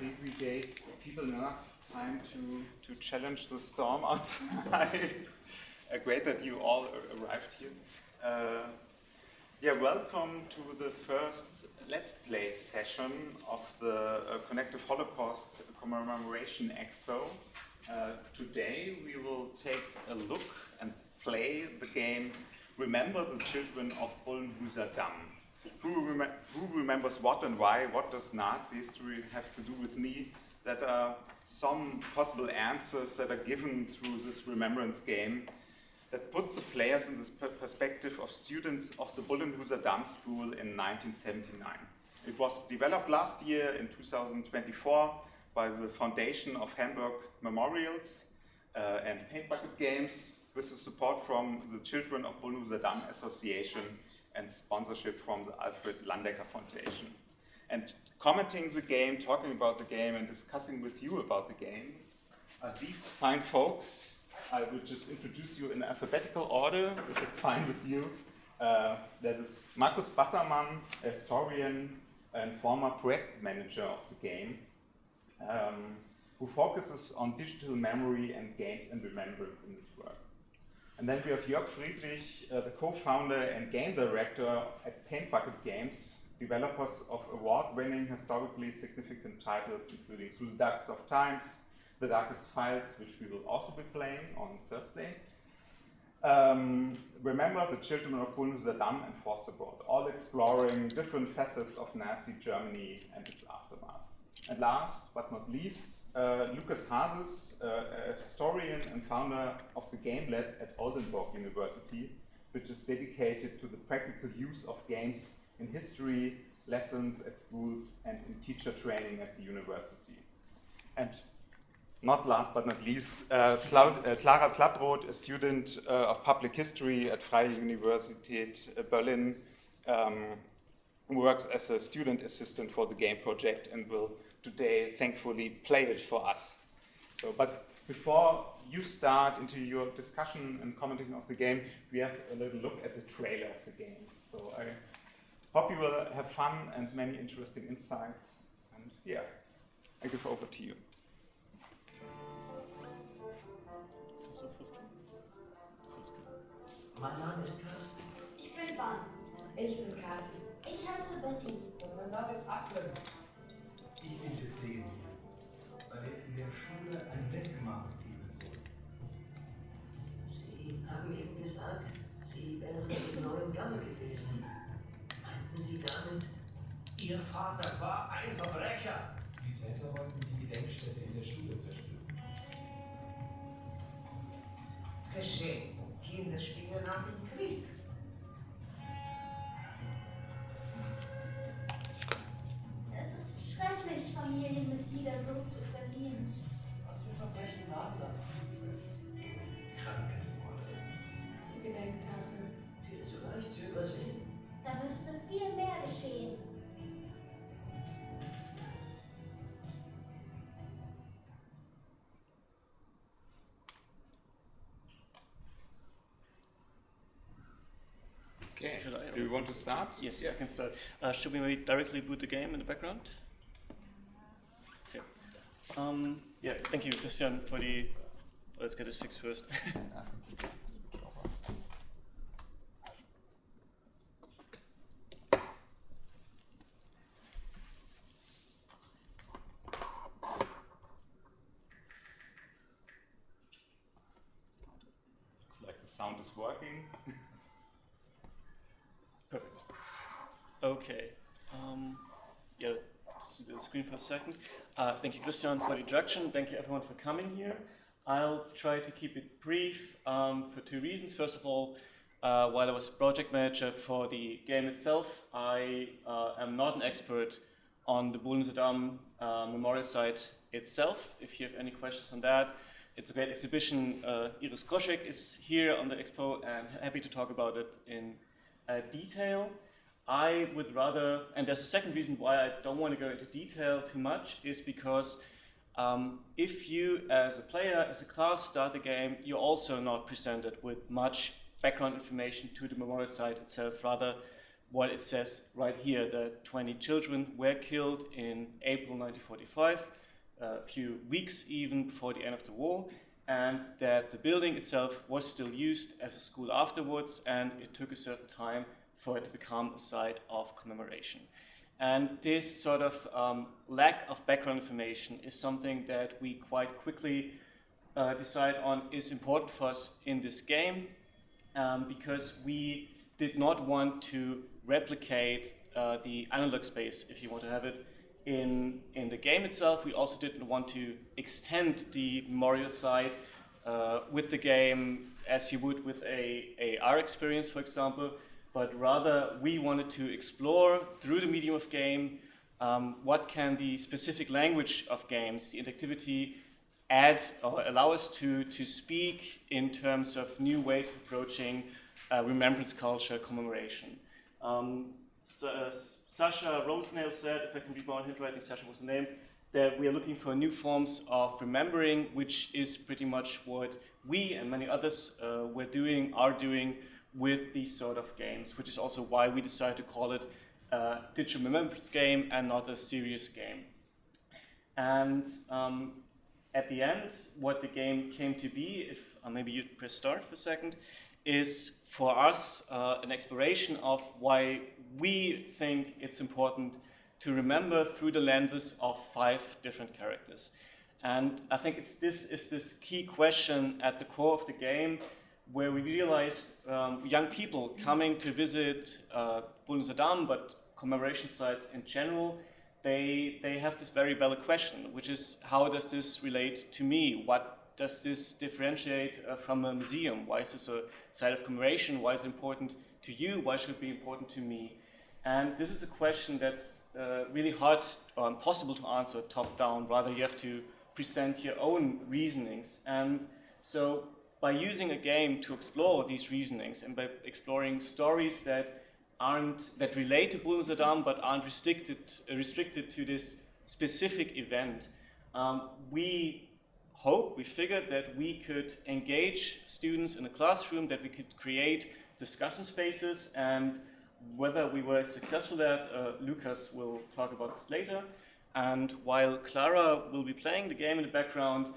think we gave people enough time to challenge the storm outside. Great that you all arrived here. Welcome to the first Let's Play session of the Connective Holocaust Commemoration Expo. Today we will take a look and play the game Remember the Children of Bullenhuser Damm. Who remembers what and why? What does Nazi history have to do with me? That are some possible answers that are given through this Remembrance game that puts the players in this perspective of students of the Bullenhuser Damm school in 1979. It was developed last year in 2024 by the Foundation of Hamburg Memorials and Paint Bucket Games with the support from the Children of Bullenhuser Damm Association and sponsorship from the Alfred Landecker Foundation. And commenting the game, talking about the game, and discussing with you about the game are these fine folks. I will just introduce you in alphabetical order, if it's fine with you. That is Markus Bassermann, a historian and former project manager of the game, who focuses on digital memory and games and remembrance in this work. And then we have Jörg Friedrich, the co-founder and game director at Paint Bucket Games, developers of award-winning historically significant titles, including Through the Darkest of Times, The Darkest Files, which we will also be playing on Thursday. Remember the Children of Bullenhuser Damm and Forced Abroad, all exploring different facets of Nazi Germany and its aftermath. And last but not least, Lukas Hases, a historian and founder of the Game Lab at Oldenburg University, which is dedicated to the practical use of games in history, lessons at schools, and in teacher training at the university. And not last but not least, Clara Plattroth, a student of public history at Freie Universität Berlin, works as a student assistant for the game project and will today, thankfully, play it for us. So, but before you start into your discussion and commenting of the game, we have a little look at the trailer of the game. So I hope you will have fun and many interesting insights. And yeah, I give over to you. Mein Name ist Carsten. Ich bin Ban. Ich bin Kathi. Ich heiße Betty. Und mein Name ist Aklen. Ich bin Christine, weil es in der Schule ein Denkmal geben soll. Sie haben eben gesagt, Sie wären im neuen Gange gewesen. Meinten Sie damit? Ihr Vater war ein Verbrecher. Die Täter wollten die Gedenkstätte in der Schule zerstören. Geschehen. Kinder spielen nach dem Krieg. Es ist schrecklich, Familienmitglieder so zu verlieren. Was für Verbrechen waren das? Das Krankenmorde. Die Gedenktafel. Viel zu leicht zu übersehen. Da müsste viel mehr geschehen. Okay, do you want to start? Yes, yeah. I can start. Should we maybe directly boot the game in the background? Okay. Yeah, thank you, Christian, for the... Let's get this fixed first. Looks like the sound is working. Perfect. Okay. Yeah, just do the screen for a second. Thank you, Christian, for the introduction. Thank you, everyone, for coming here. I'll try to keep it brief for two reasons. First of all, while I was project manager for the game itself, I am not an expert on the Bullenhuser Damm memorial site itself. If you have any questions on that, it's a great exhibition. Iris Groschek is here on the expo and happy to talk about it in detail. I would rather, and there's a second reason why I don't want to go into detail too much, is because if you as a player, as a class start the game, you're also not presented with much background information to the memorial site itself. Rather, what it says right here, that 20 children were killed in April 1945, a few weeks even before the end of the war, and that the building itself was still used as a school afterwards, and it took a certain time for it to become a site of commemoration. And this sort of lack of background information is something that we quite quickly decide on is important for us in this game, because we did not want to replicate the analog space, if you want to have it, in the game itself. We also didn't want to extend the memorial site with the game as you would with a AR experience, for example, but rather we wanted to explore through the medium of game what can the specific language of games, the interactivity, add or allow us to speak in terms of new ways of approaching remembrance culture commemoration. Sasha Rosnail said, if I can read my own handwriting, Sasha was the name, that we are looking for new forms of remembering, which is pretty much what we and many others are doing with these sort of games, which is also why we decided to call it a digital remembrance game and not a serious game. And at the end, what the game came to be, if maybe you'd press start for a second, is for us an exploration of why we think it's important to remember through the lenses of 5 different characters. And I think this is this key question at the core of the game, where we realized young people coming to visit Bullenhuser Damm, but commemoration sites in general, they have this very valid question, which is, how does this relate to me? What does this differentiate from a museum? Why is this a site of commemoration? Why is it important to you? Why should it be important to me? And this is a question that's really hard or impossible to answer top-down. Rather, you have to present your own reasonings. And so by using a game to explore these reasonings and by exploring stories that relate to Bullenhuser Damm but aren't restricted to this specific event, we figured that we could engage students in a classroom, that we could create discussion spaces, and whether we were successful at that, Lucas will talk about this later. And while Clara will be playing the game in the background,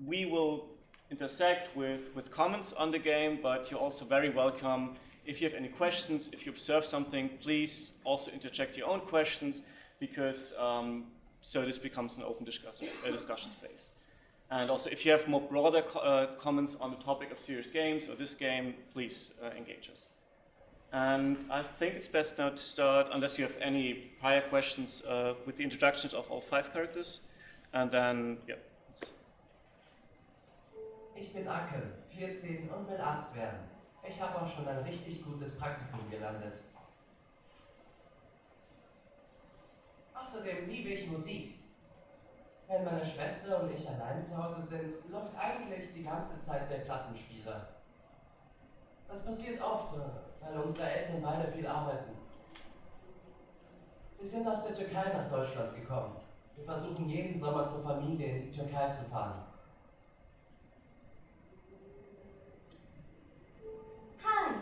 we will intersect with comments on the game, but you're also very welcome. If you have any questions, if you observe something, please also interject your own questions, because so this becomes an open discussion space. And also, if you have more broader comments on the topic of serious games or this game, please engage us. And I think it's best now to start, unless you have any prior questions, with the introductions of all 5 characters. And then, yeah. Ich bin Akel, 14 und will Arzt werden. Ich habe auch schon ein richtig gutes Praktikum gelandet. Außerdem liebe ich Musik. Wenn meine Schwester und ich allein zu Hause sind, läuft eigentlich die ganze Zeit der Plattenspieler. Das passiert oft, weil unsere Eltern beide viel arbeiten. Sie sind aus der Türkei nach Deutschland gekommen. Wir versuchen jeden Sommer zur Familie in die Türkei zu fahren. Hi,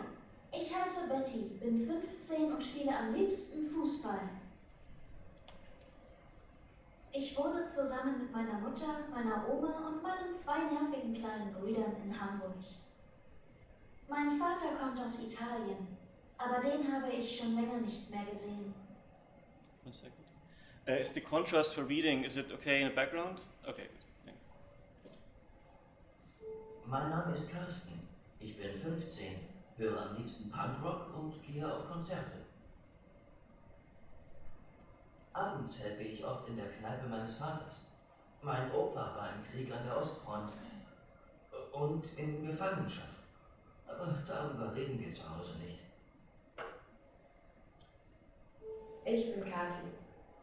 ich heiße Betty, bin 15 und spiele am liebsten Fußball. Ich wohne zusammen mit meiner Mutter, meiner Oma und meinen 2 nervigen kleinen Brüdern in Hamburg. Mein Vater kommt aus Italien, aber den habe ich schon länger nicht mehr gesehen. One second. Is the contrast for reading, is it okay in the background? Okay, good. Mein Name ist Carsten. Ich bin 15, höre am liebsten Punkrock und gehe auf Konzerte. Abends helfe ich oft in der Kneipe meines Vaters. Mein Opa war im Krieg an der Ostfront und in Gefangenschaft. Aber darüber reden wir zu Hause nicht. Ich bin Kathi,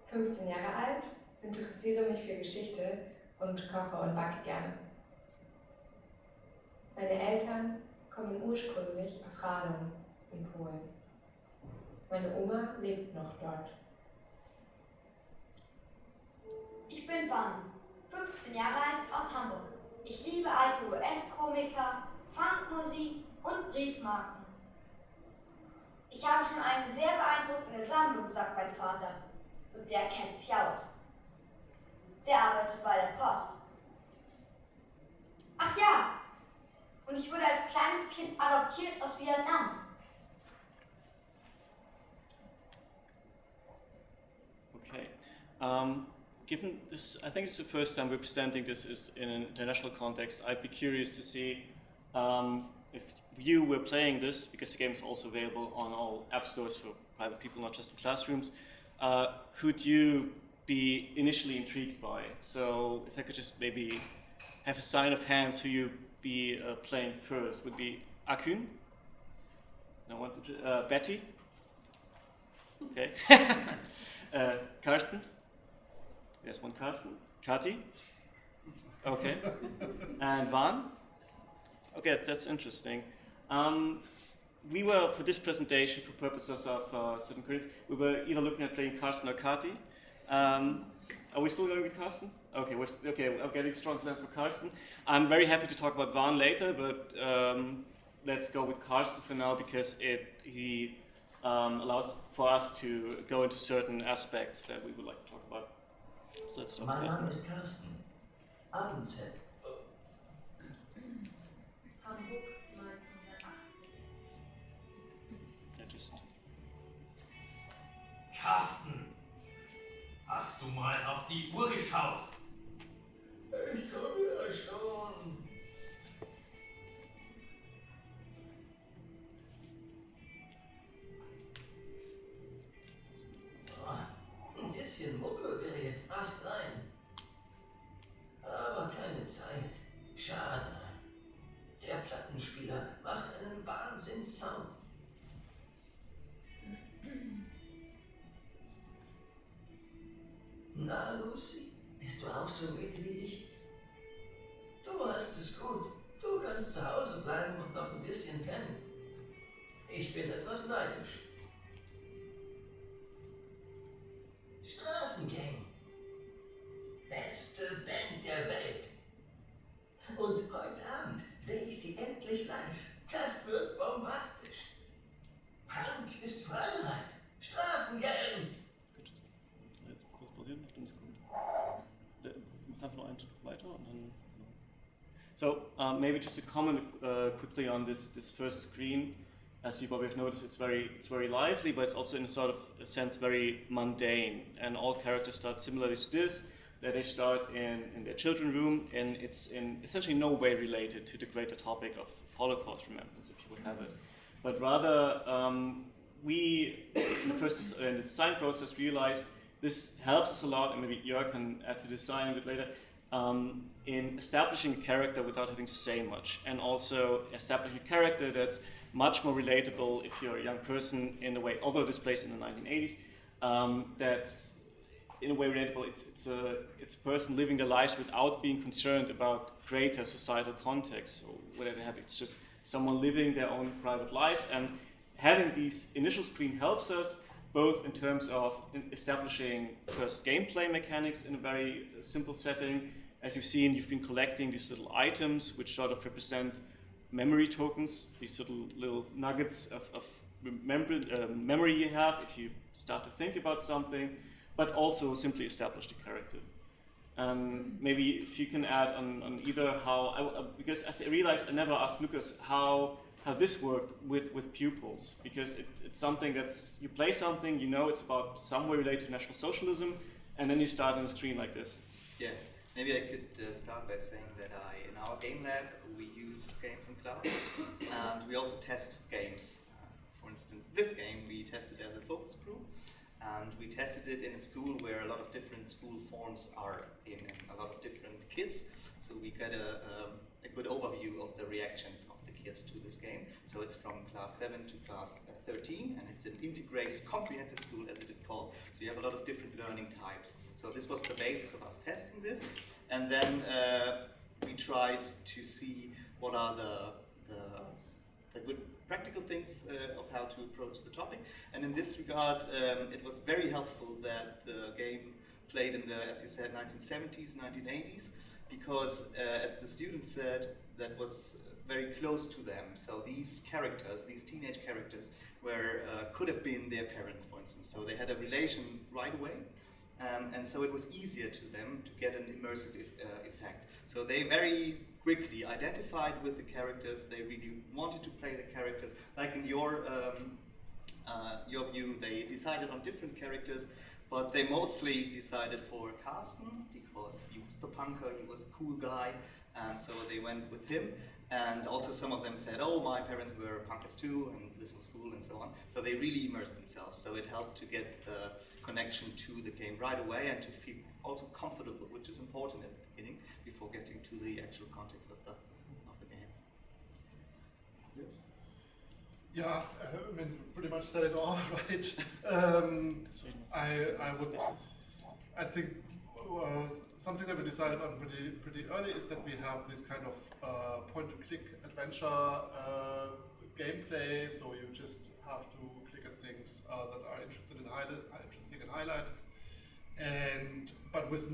15 Jahre alt, interessiere mich für Geschichte und koche und backe gerne. Meine Eltern kommen ursprünglich aus Radom in Polen. Meine Oma lebt noch dort. Ich bin Van, 15 Jahre alt, aus Hamburg. Ich liebe alte US-Komiker, Funkmusik und Briefmarken. Ich habe schon eine sehr beeindruckende Sammlung, sagt mein Vater. Und der kennt sich aus. Der arbeitet bei der Post. Ach ja, und ich wurde als kleines Kind adoptiert aus Vietnam. Okay. Given this, I think it's the first time we're presenting this in an international context. I'd be curious to see if you were playing this, because the game is also available on all app stores for private people, not just in classrooms. Who'd you be initially intrigued by? So if I could just maybe have a sign of hands who you'd be playing first, would be Akun? No one to Betty? Okay. Karsten? There's one Karsten. Kati? Okay. And Van? Okay, that's interesting. We were, for this presentation, for purposes of certain credits, we were either looking at playing Karsten or Kati. Are we still going with Karsten? Okay, I'm getting strong sense for Karsten. I'm very happy to talk about Van later, but let's go with Karsten for now, because he allows for us to go into certain aspects that we would like to talk about. So let's start with Mein Karsten. Name ist Karsten. Abendzeit. Hamburg 1980. Ja, just. Carsten, hast du mal auf die Uhr geschaut? Ich komme ja schon. Ein bisschen Mucke wäre jetzt fast rein. Aber keine Zeit. Schade. Der Plattenspieler macht einen Wahnsinns-Sound. Na, Lucy, bist du auch so müde wie ich? Du hast es gut. Du kannst zu Hause bleiben und noch ein bisschen pennen. Ich bin etwas neidisch. Straßengang. Beste Band der Welt. Und heute Abend sehe ich sie endlich live. Das wird bombastisch. Punk ist Freiheit. Straßengang. Jetzt kurz pausieren, nachdem es kommt. Mach einfach noch einen Schritt weiter und dann. So maybe just a comment quickly on this first screen. As you probably have noticed, it's very lively, but it's also in a sort of a sense very mundane. And all characters start similarly to this. That they start in their children's room, and it's in essentially no way related to the greater topic of Holocaust remembrance, if you would have it. But rather, we, in the first in the design process, realized this helps us a lot, and maybe Jörg can add to design a bit later, in establishing a character without having to say much, and also establishing a character that's much more relatable if you're a young person in a way, although this plays in the 1980s, that's in a way relatable. It's a person living their lives without being concerned about greater societal context or whatever they have. It's just someone living their own private life, and having these initial screen helps us both in terms of establishing first gameplay mechanics in a very simple setting. As you've seen, you've been collecting these little items which sort of represent memory tokens, these little nuggets of memory you have if you start to think about something, but also simply establish the character. Maybe if you can add on either how, because I realized I never asked Lucas how this worked with pupils, because it's something that's, you play something, you know it's about somewhere related to National Socialism, and then you start on a screen like this. Yeah, maybe I could start by saying that in our game lab, we use games in cloud, and we also test games. For instance, this game we tested as a focus group, and we tested it in a school where a lot of different school forms are in, and a lot of different kids. So we got a good overview of the reactions of the kids to this game. So it's from class 7 to class 13, and it's an integrated, comprehensive school, as it is called. So you have a lot of different learning types. So this was the basis of us testing this, and then we tried to see what are the good practical things of how to approach the topic. And in this regard, it was very helpful that the game played in the, as you said, 1970s, 1980s, because as the students said, that was very close to them. So these characters, these teenage characters, could have been their parents, for instance. So they had a relation right away, and so it was easier to them to get an immersive effect. So they very quickly identified with the characters. They really wanted to play the characters. Like in your view, they decided on different characters, but they mostly decided for Carsten because he was the punker, he was a cool guy, and so they went with him. And also some of them said, oh, my parents were punkers too, and this was cool, and so on. So they really immersed themselves. So it helped to get the connection to the game right away and to feel also comfortable, which is important at the beginning, before getting to the actual context of the game. Yeah, I mean, pretty much said it all, right? I think something that we decided on pretty early is that we have this kind of point-and-click adventure gameplay. So you just have to click at things that are interesting and highlighted, but with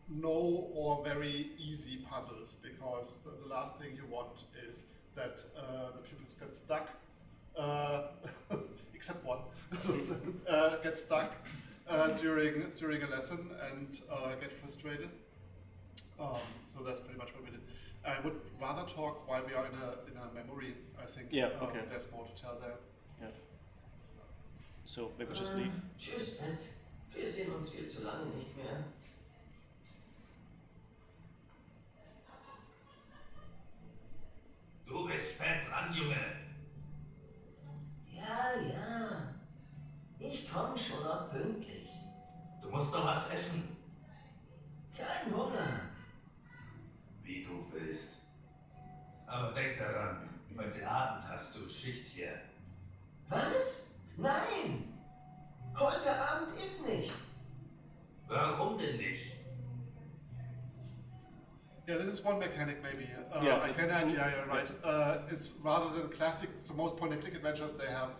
no or very easy puzzles, because the last thing you want is that the pupils get stuck, except one, get stuck during a lesson and get frustrated. So that's pretty much what we did. I would rather talk while we are in a memory. I think there's more to tell there. Yeah. So maybe just leave. Tschüss, Matt. Wir sehen uns viel zu lange nicht mehr. Du bist spät dran, Junge. Ja. Ich komme schon noch pünktlich. Du musst noch was essen. Kein Hunger. Wie du willst. Aber denk daran, heute Abend hast du Schicht hier. Was? Nein! Heute Abend ist nicht. Warum denn nicht? Yeah, this is one mechanic maybe. Yeah, you're right. It's rather than classic, so most point-and-click adventures, they have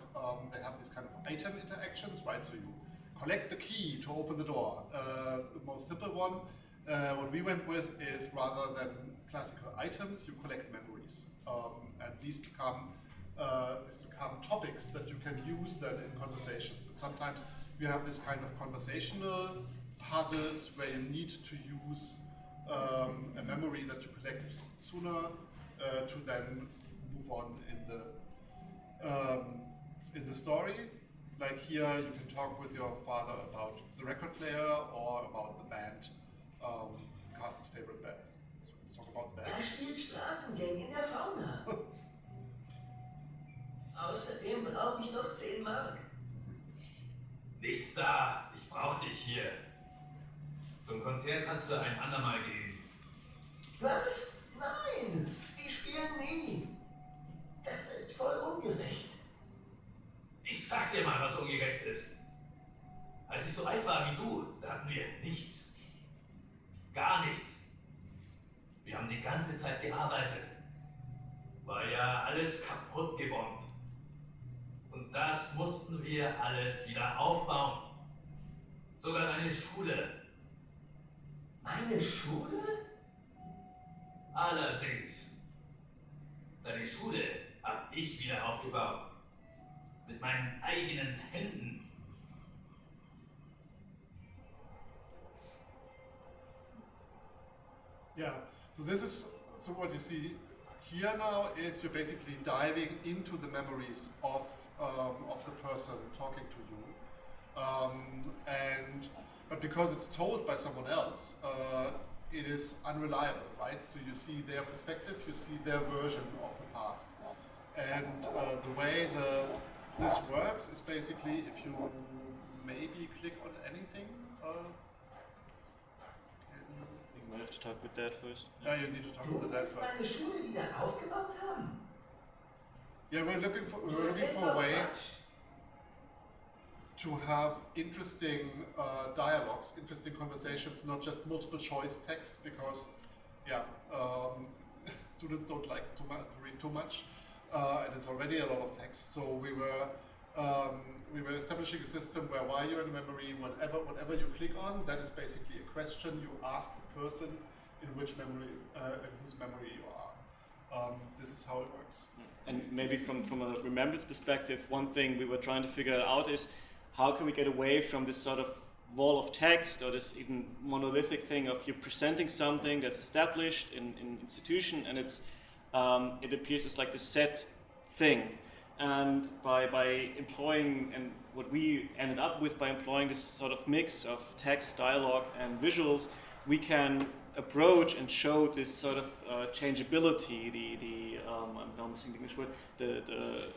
these kind of item interactions, right? So you collect the key to open the door. The most simple one, what we went with is rather than classical items, you collect memories. And these become topics that you can use then in conversations. And sometimes you have this kind of conversational puzzles where you need to use a memory that you collected sooner to then move on in the story. Like here, you can talk with your father about the record player or about the band, Carsten's favorite band. So let's talk about the band. Da spielt Straßengang in der Fauna. Außerdem brauche ich noch 10 Mark. Nichts da, ich brauch dich hier. Zum Konzert kannst du ein andermal gehen. Was? Nein, die spielen nie. Das ist voll ungerecht. Ich sag dir mal, was ungerecht ist. Als ich so alt war wie du, da hatten wir nichts. Gar nichts. Wir haben die ganze Zeit gearbeitet. War ja alles kaputt gebombt. Und das mussten wir alles wieder aufbauen. Sogar eine Schule. Eine Schule? Allerdings. Deine Schule hab ich wieder aufgebaut. Mit meinen eigenen Händen. Yeah, so what you see here now is you're basically diving into the memories of the person talking to you. But because it's told by someone else, it is unreliable, right? So you see their perspective, you see their version of the past. And the way this works is basically if you maybe click on anything. You might have to talk with Dad first. Yeah, you need to talk Du with Dad willst first. deine Schule wieder aufgebaut haben? Yeah, we're looking for Erzähl a doch way Quatsch. to have interesting dialogues, interesting conversations, not just multiple choice text, because students don't like to read too much, and it's already a lot of text. So we were establishing a system where while you're in memory, whatever you click on, that is basically a question you ask the person in which memory, in whose memory you are. This is how it works. And maybe from a remembrance perspective, one thing we were trying to figure out is how can we get away from this sort of wall of text or this even monolithic thing of you presenting something that's established in institution and it appears as like the set thing. And by employing, and what we ended up with by employing this sort of mix of text, dialogue, and visuals, we can approach and show this sort of changeability, I'm missing the English word, the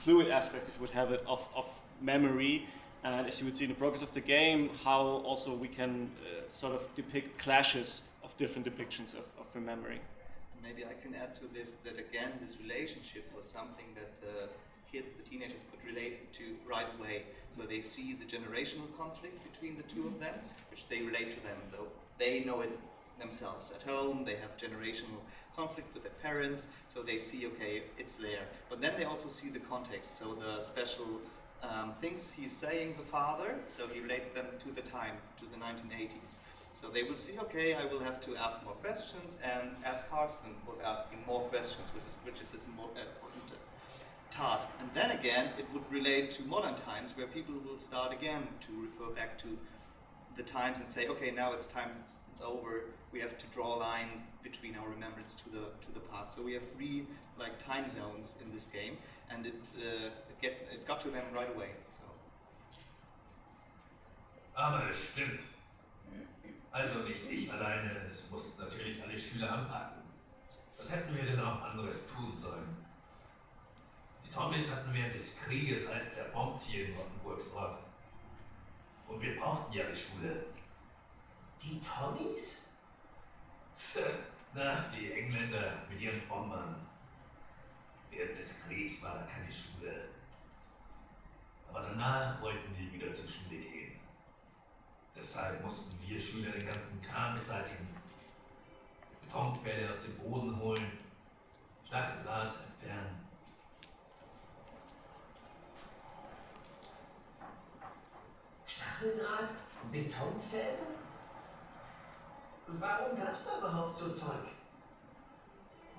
fluid aspect, if you would have it, of memory. And as you would see in the progress of the game, how also we can sort of depict clashes of different depictions of remembering. Maybe I can add to this that again, this relationship was something that the kids, the teenagers could relate to right away. So they see the generational conflict between the two of them, which they relate to them, though they know it themselves at home. They have generational conflict with their parents, so they see, okay, it's there. But then they also see the context, so the special things he's saying, the father, so he relates them to the time, to the 1980s. So they will see, okay, I will have to ask more questions, and as Carsten was asking more questions, which is his more important task. And then again, it would relate to modern times, where people will start again to refer back to the times and say, okay, now it's time, it's over. We have to draw a line between our remembrance to the past. So we have 3 like time zones in this game, and it got to them right away. So. Aber es stimmt. Also nicht ich alleine, es mussten natürlich alle Schüler anpacken. Was hätten wir denn auch anderes tun sollen? Die Tommies hatten während des Krieges als zerbombt hier in Rottenburgs Ort. Und wir brauchten ja die Schule. Die Tommies? Na, die Engländer mit ihren Bombern. Während des Kriegs war da keine Schule. Aber danach wollten die wieder zur Schule gehen. Deshalb mussten wir Schüler den ganzen Kram beseitigen. Betonpfähle aus dem Boden holen, Stacheldraht entfernen. Stacheldraht? Betonpfähle? Warum gab's da überhaupt so Zeug?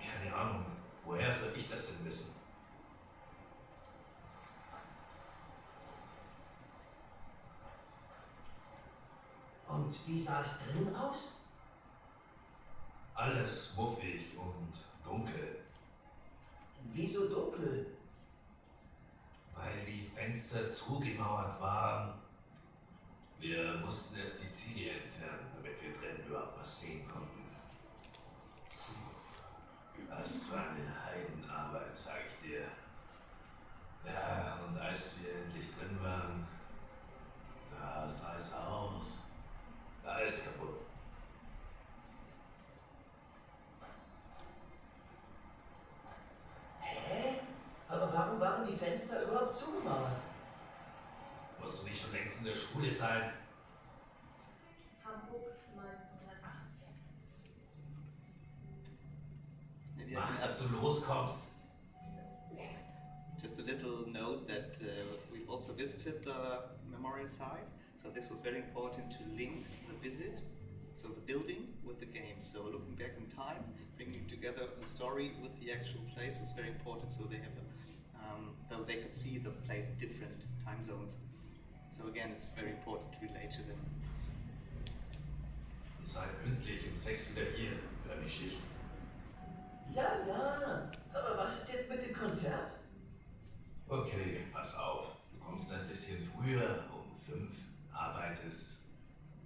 Keine Ahnung, woher soll ich das denn wissen? Und wie sah es drin aus? Alles muffig und dunkel. Wieso dunkel? Weil die Fenster zugemauert waren. Wir mussten erst die Ziegel entfernen, damit wir drinnen überhaupt was sehen konnten. Das war eine Heidenarbeit, sag ich dir. Ja, und als wir endlich drin waren, da sah es aus. Alles kaputt. Hä? Aber warum waren die Fenster überhaupt zugemauert? Musst du nicht schon längst in der Schule sein? Hamburg 1918. Maybe I Mach, can dass du loskommst. Just a little note that we've also visited the memorial site. So this was very important to link the visit, so the building, with the game. So looking back in time, bringing together the story with the actual place was very important. So they have, though they could see the place in different time zones. So again, it's very important to relate to them. Sei pünktlich um 6 wieder hier, für eine Schicht. Ja, ja. Aber was ist jetzt mit dem Konzert? Okay, pass auf. Du kommst ein bisschen früher, um 5, arbeitest.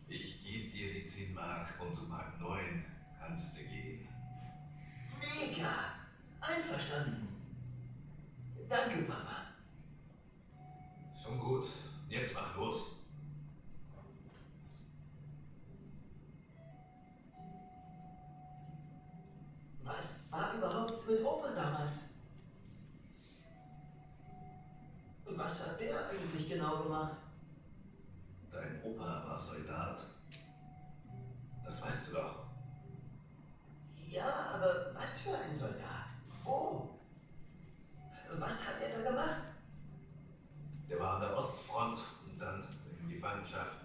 Ich gebe dir die 10 Mark und um 8:30 kannst du gehen. Mega. Einverstanden. Danke, Papa. Schon gut. Jetzt mach los. Was war überhaupt mit Opa damals? Was hat der eigentlich genau gemacht? Dein Opa war Soldat. Das weißt du doch. Ja, aber was für ein Soldat? Wo? Was hat er da gemacht? Der war an der Ostfront und dann in Gefangenschaft.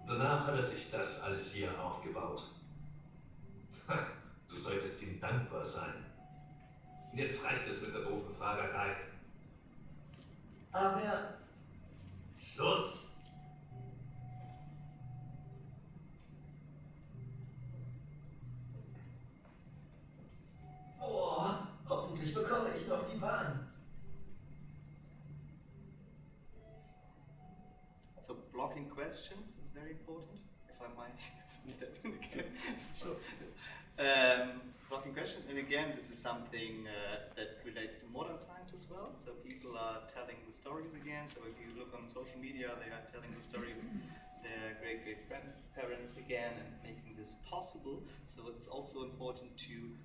Und danach hat er sich das alles hier aufgebaut. Du Du solltest ihm dankbar sein. Und jetzt reicht es mit der doofen Fragerei. Aber Schluss! boah, hoffentlich bekomme ich noch die Bahn. So blocking questions is very important. If I might step in again, sure. Blocking question, and again, this is something that relates to modern times as well. So people are telling the stories again. So if you look on social media, they are telling the story of their great-great-grandparents again and making this possible. So it's also important to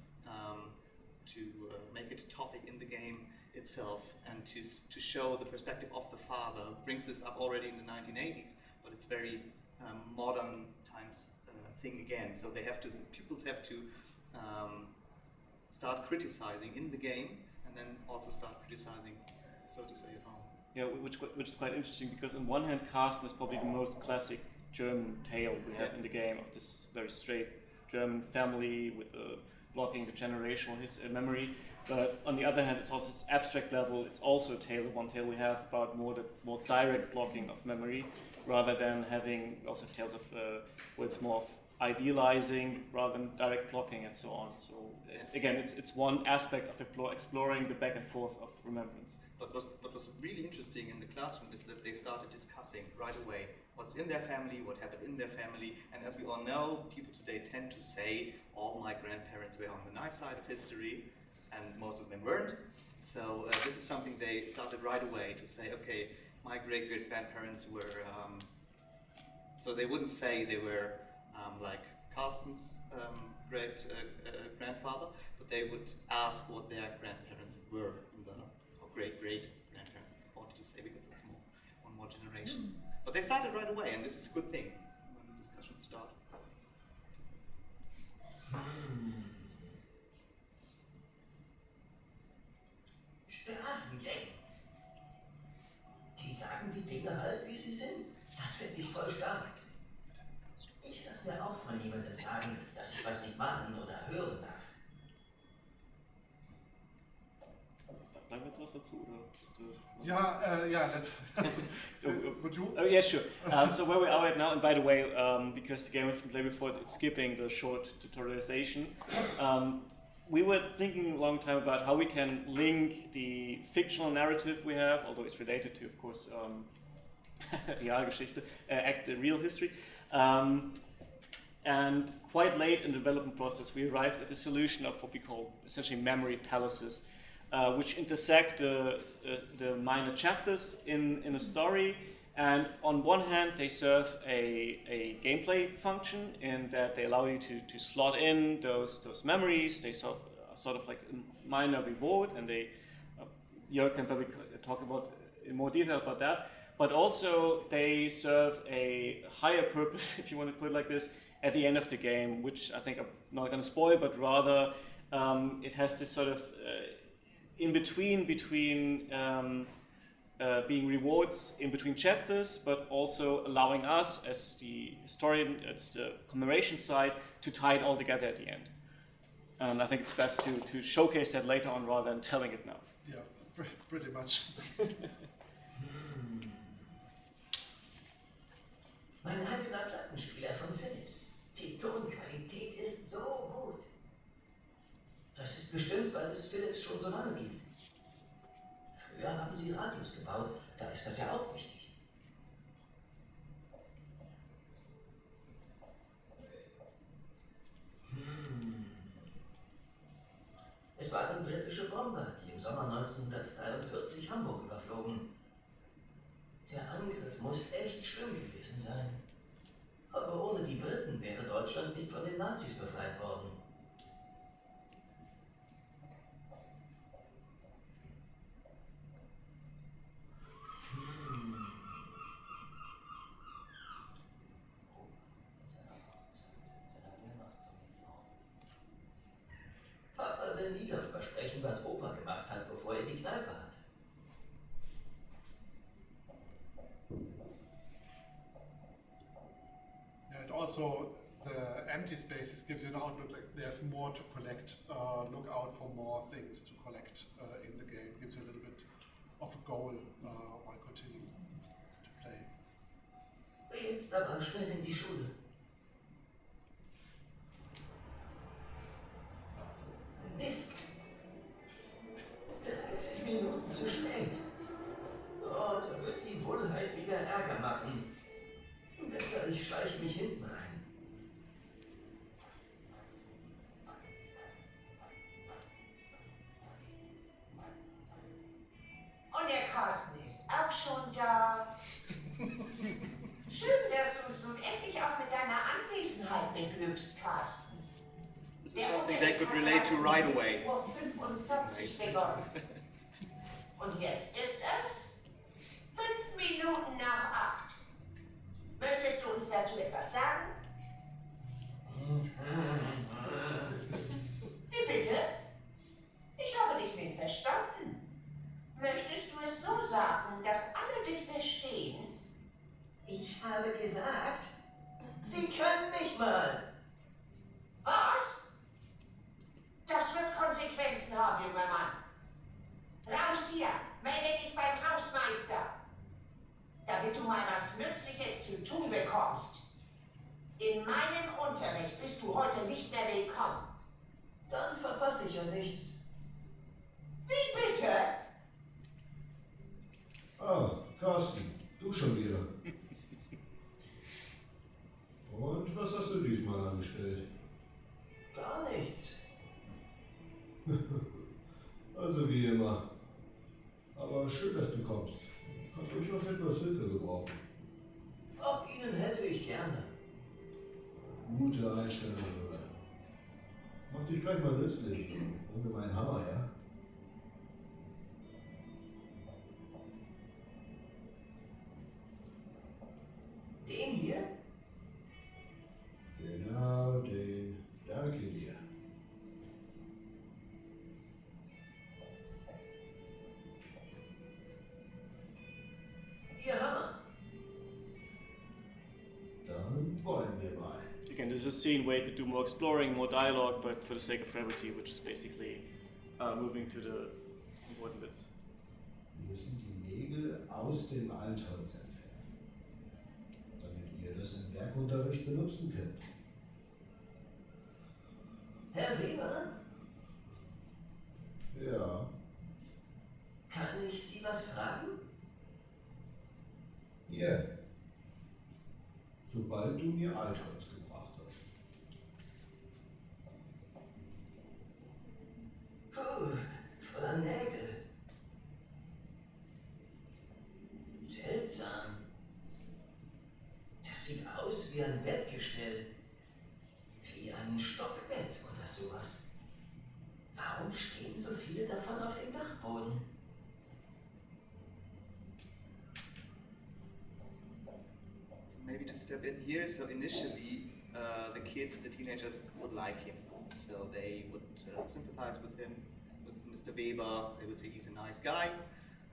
make it a topic in the game itself and to show the perspective of the father. Brings this up already in the 1980s, but it's very modern times thing again. So the pupils have to start criticizing in the game and then also start criticizing, so to say, at home. Yeah, which is quite interesting because on one hand, Carsten is probably the most classic German tale we have in the game of this very straight German family with blocking the generational memory. But on the other hand, it's also this abstract level. It's also one tale we have about more direct blocking of memory, rather than having also tales of where it's more of idealizing rather than direct blocking and so on. So again, it's one aspect of exploring the back and forth of remembrance. But what was really interesting in the classroom is that they started discussing right away what's in their family, what happened in their family, and as we all know, people today tend to say all my grandparents were on the nice side of history, and most of them weren't. So this is something they started right away to say, okay, my great-great-grandparents were, so they wouldn't say they were like Carsten's grandfather, but they would ask what their grandparents were, or great-great-grandparents. It's important to say because it's one more generation. But they started right away, and this is a good thing when the discussions start. Straßengang. Die sagen die Dinge halt, wie sie sind. Das finde ich voll stark. Ich lasse mir auch von niemandem sagen, dass ich was nicht machen oder hören darf. Sagen wir jetzt was dazu? Oder? Let's. Would you? Oh, yeah, sure. So where we are right now, and by the way, because the game has been played before, it's skipping the short tutorialization. We were thinking a long time about how we can link the fictional narrative we have, although it's related to, of course, Realgeschichte, the real history. And quite late in the development process, we arrived at the solution of what we call essentially memory palaces, which intersect the minor chapters in a story. And on one hand, they serve a gameplay function in that they allow you to slot in those memories. They sort of like a minor reward, and Jörg can probably talk about in more detail about that. But also they serve a higher purpose, if you want to put it like this, at the end of the game, which I think I'm not going to spoil, but rather it has this sort of in between being rewards in between chapters, but also allowing us as the historian, as the commemoration side, to tie it all together at the end. And I think it's best to showcase that later on rather than telling it now. Yeah, pretty much. Mein eigener Plattenspieler von Philips. Die Tonqualität ist so gut. Das ist bestimmt, weil es Philips schon so lange gibt. Früher haben sie Radios gebaut, da ist das ja auch wichtig. Es waren britische Bomber, die im Sommer 1943 Hamburg überflogen. Der Angriff muss echt schlimm gewesen sein. Aber ohne die Briten wäre Deutschland nicht von den Nazis befreit worden. Papa will nie darüber sprechen, was Opa gemacht hat, bevor er die Kneipe hatte. And also, the empty spaces gives you an outlook like there's more to collect. Look out for more things to collect in the game. Gives you a little bit of a goal while continuing to play. Jetzt aber schnell in die Schule. Mist! 30 Minuten zu spät. Oh, da wird die Wohlheit wieder Ärger machen. Besser, ich schleiche mich hinten rein. Und der Carsten ist auch schon da. Schön, dass du uns nun endlich auch mit deiner Anwesenheit beglückst, Carsten. This is something they could relate to right away. Um 45 begonnen. Und jetzt ist es 5 Minuten nach 8. Möchtest du uns dazu etwas sagen? Wie bitte? Ich habe dich nicht verstanden. Möchtest du es so sagen, dass alle dich verstehen? Ich habe gesagt, Sie können nicht mal. Was? Das wird Konsequenzen haben, junger Mann. Raus hier, melde dich beim Hausmeister, damit du mal was Nützliches zu tun bekommst. In meinem Unterricht bist du heute nicht mehr willkommen. Dann verpasse ich ja nichts. Wie bitte? Ah, Carsten, du schon wieder. Und was hast du diesmal angestellt? Gar nichts. Also wie immer. Aber schön, dass du kommst. Ich kann durchaus etwas Hilfe gebrauchen. Auch Ihnen helfe ich gerne. Gute Einstellung, Junge. Mach dich gleich mal nützlich. Bring mir meinen Hammer, ja? Den hier? Genau den. Danke dir. Ihr Hammer. Dann wollen wir mal. Again, this is a scene where you could do more exploring, more dialogue, but for the sake of brevity, which is basically moving to the important bits. Wir müssen die Nägel aus dem Altholz entfernen, damit ihr das im Werkunterricht benutzen könnt. Herr Weber? Ja, Kann ich Sie was fragen? hier. Sobald du mir Altholz gebracht hast. Puh, voller Nägel. Seltsam. Das sieht aus wie ein Bettgestell. Wie ein Stockbett oder sowas. Warum stehen so viele davon auf dem Dachboden? So maybe to step in here, so initially the kids, the teenagers would like him. So they would sympathize with him, with Mr. Weber. They would say he's a nice guy.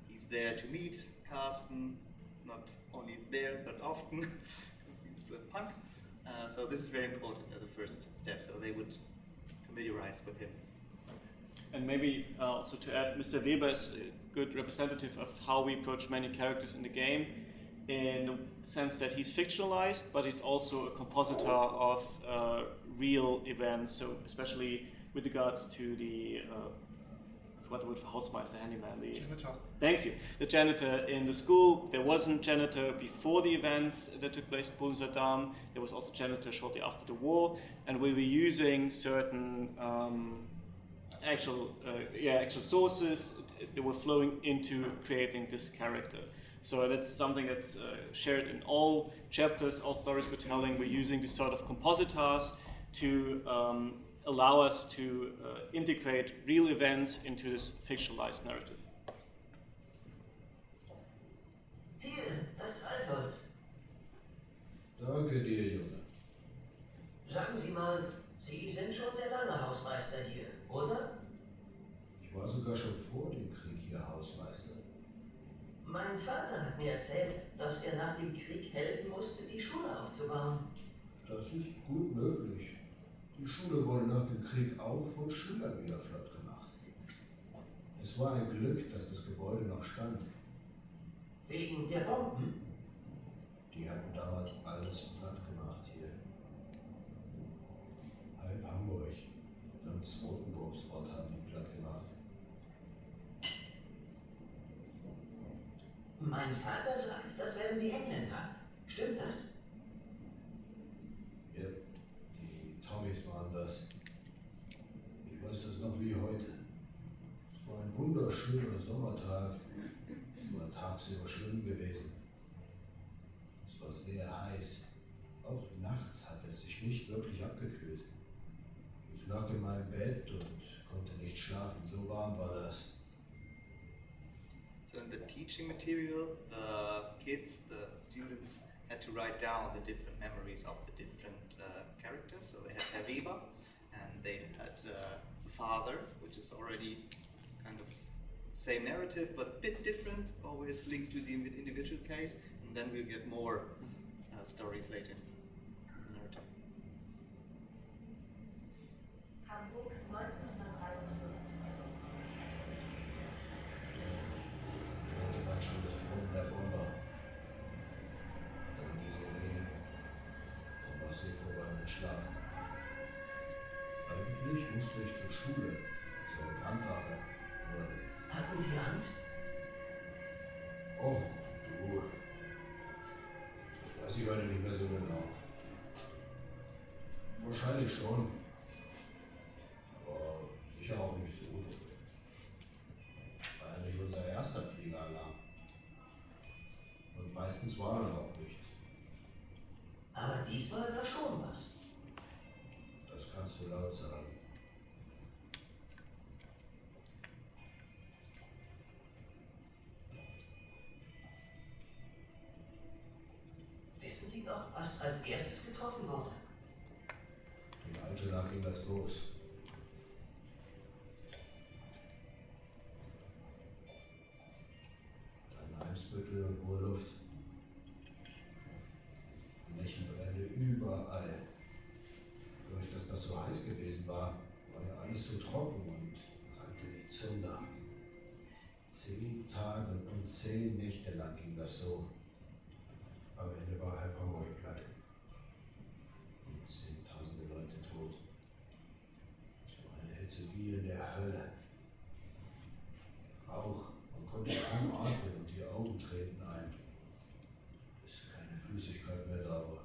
He's there to meet Carsten, not only there, but often, because he's a punk. So this is very important as a first step, so they would familiarize with him. And maybe also to add, Mr. Weber is a good representative of how we approach many characters in the game, in the sense that he's fictionalized, but he's also a compositor of real events, so especially with regards to the, I forgot the word for Hausmeister, handyman. Janitor. Thank you. The janitor in the school. There wasn't janitor before the events that took place at Bullenhuser Damm. There was also janitor shortly after the war, and we were using certain actual sources that were flowing into creating this character. So that's something that's shared in all chapters, all stories we're telling. We're using these sort of compositors to allow us to integrate real events into this fictionalized narrative. Hier, das Altholz. Danke dir, Junge. Sagen Sie mal, Sie sind schon sehr lange Hausmeister hier, oder? Ich war sogar schon vor dem Krieg hier Hausmeister. Mein Vater hat mir erzählt, dass er nach dem Krieg helfen musste, die Schule aufzubauen. Das ist gut möglich. Die Schule wurde nach dem Krieg auch von Schülern wieder flott gemacht. Es war ein Glück, dass das Gebäude noch stand. Wegen der Bomben? Die hatten damals alles platt gemacht hier. Halb Hamburg, ganz Rotenburgs Ort haben die platt gemacht. Mein Vater sagt, das wären die Engländer. Stimmt das? Ja, die Tommys waren das. Ich weiß das noch wie heute. Es war ein wunderschöner Sommertag. Es war tagsüber schlimm gewesen. Es war sehr heiß. Auch nachts hat es sich nicht wirklich abgekühlt. Ich lag in meinem Bett und konnte nicht schlafen. So warm war das. So in the teaching material, the kids, the students had to write down the different memories of the different characters. So they had Herr Weber, and they had the father, which is already kind of same narrative, but a bit different, always linked to the individual case, and then we'll get more stories later in the narrative. Hamburg 1943. Hörte man schon das Brummen der Bomber. Dann diese Regen. Dann war sie vorbei mit Schlafen. Eigentlich musste ich zur Schule, zur Brandwache. Aber Hatten Sie Angst? Och, du. Das weiß ich heute nicht mehr so genau. Wahrscheinlich schon. Aber sicher auch nicht so. War ja nicht unser erster Fliegeralarm. Und meistens war dann auch nichts. Aber diesmal war schon was. Das kannst du laut sagen. Wissen Sie noch, was als erstes getroffen wurde? In Altona ging das los. Dann Eimsbüttel und Urluft. Flächenbrände überall. Dadurch, dass das so heiß gewesen war, war ja alles so trocken und brannte wie Zunder. 10 Tage und 10 Nächte lang ging das so. Am Ende war halb Hamburg platt. Und zehntausende Leute tot. So eine Hitze wie in der Hölle. Rauch, man konnte kaum atmen und die Augen treten ein. Bis keine Flüssigkeit mehr da war.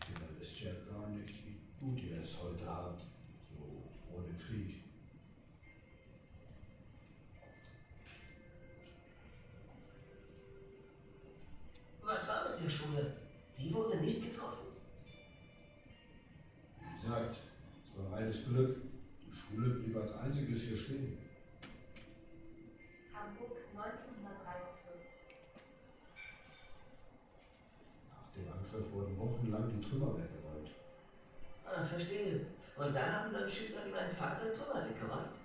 Kinder, wisst ja gar nicht, wie gut ihr es heute habt. So ohne Krieg. Was war mit der Schule? Die wurde nicht getroffen? Wie gesagt, es war reines Glück. Die Schule blieb als einziges hier stehen. Hamburg 1943. Nach dem Angriff wurden wochenlang die Trümmer weggeräumt. Ah, verstehe. Und da haben dann Schüler wie mein Vater Trümmer weggeräumt?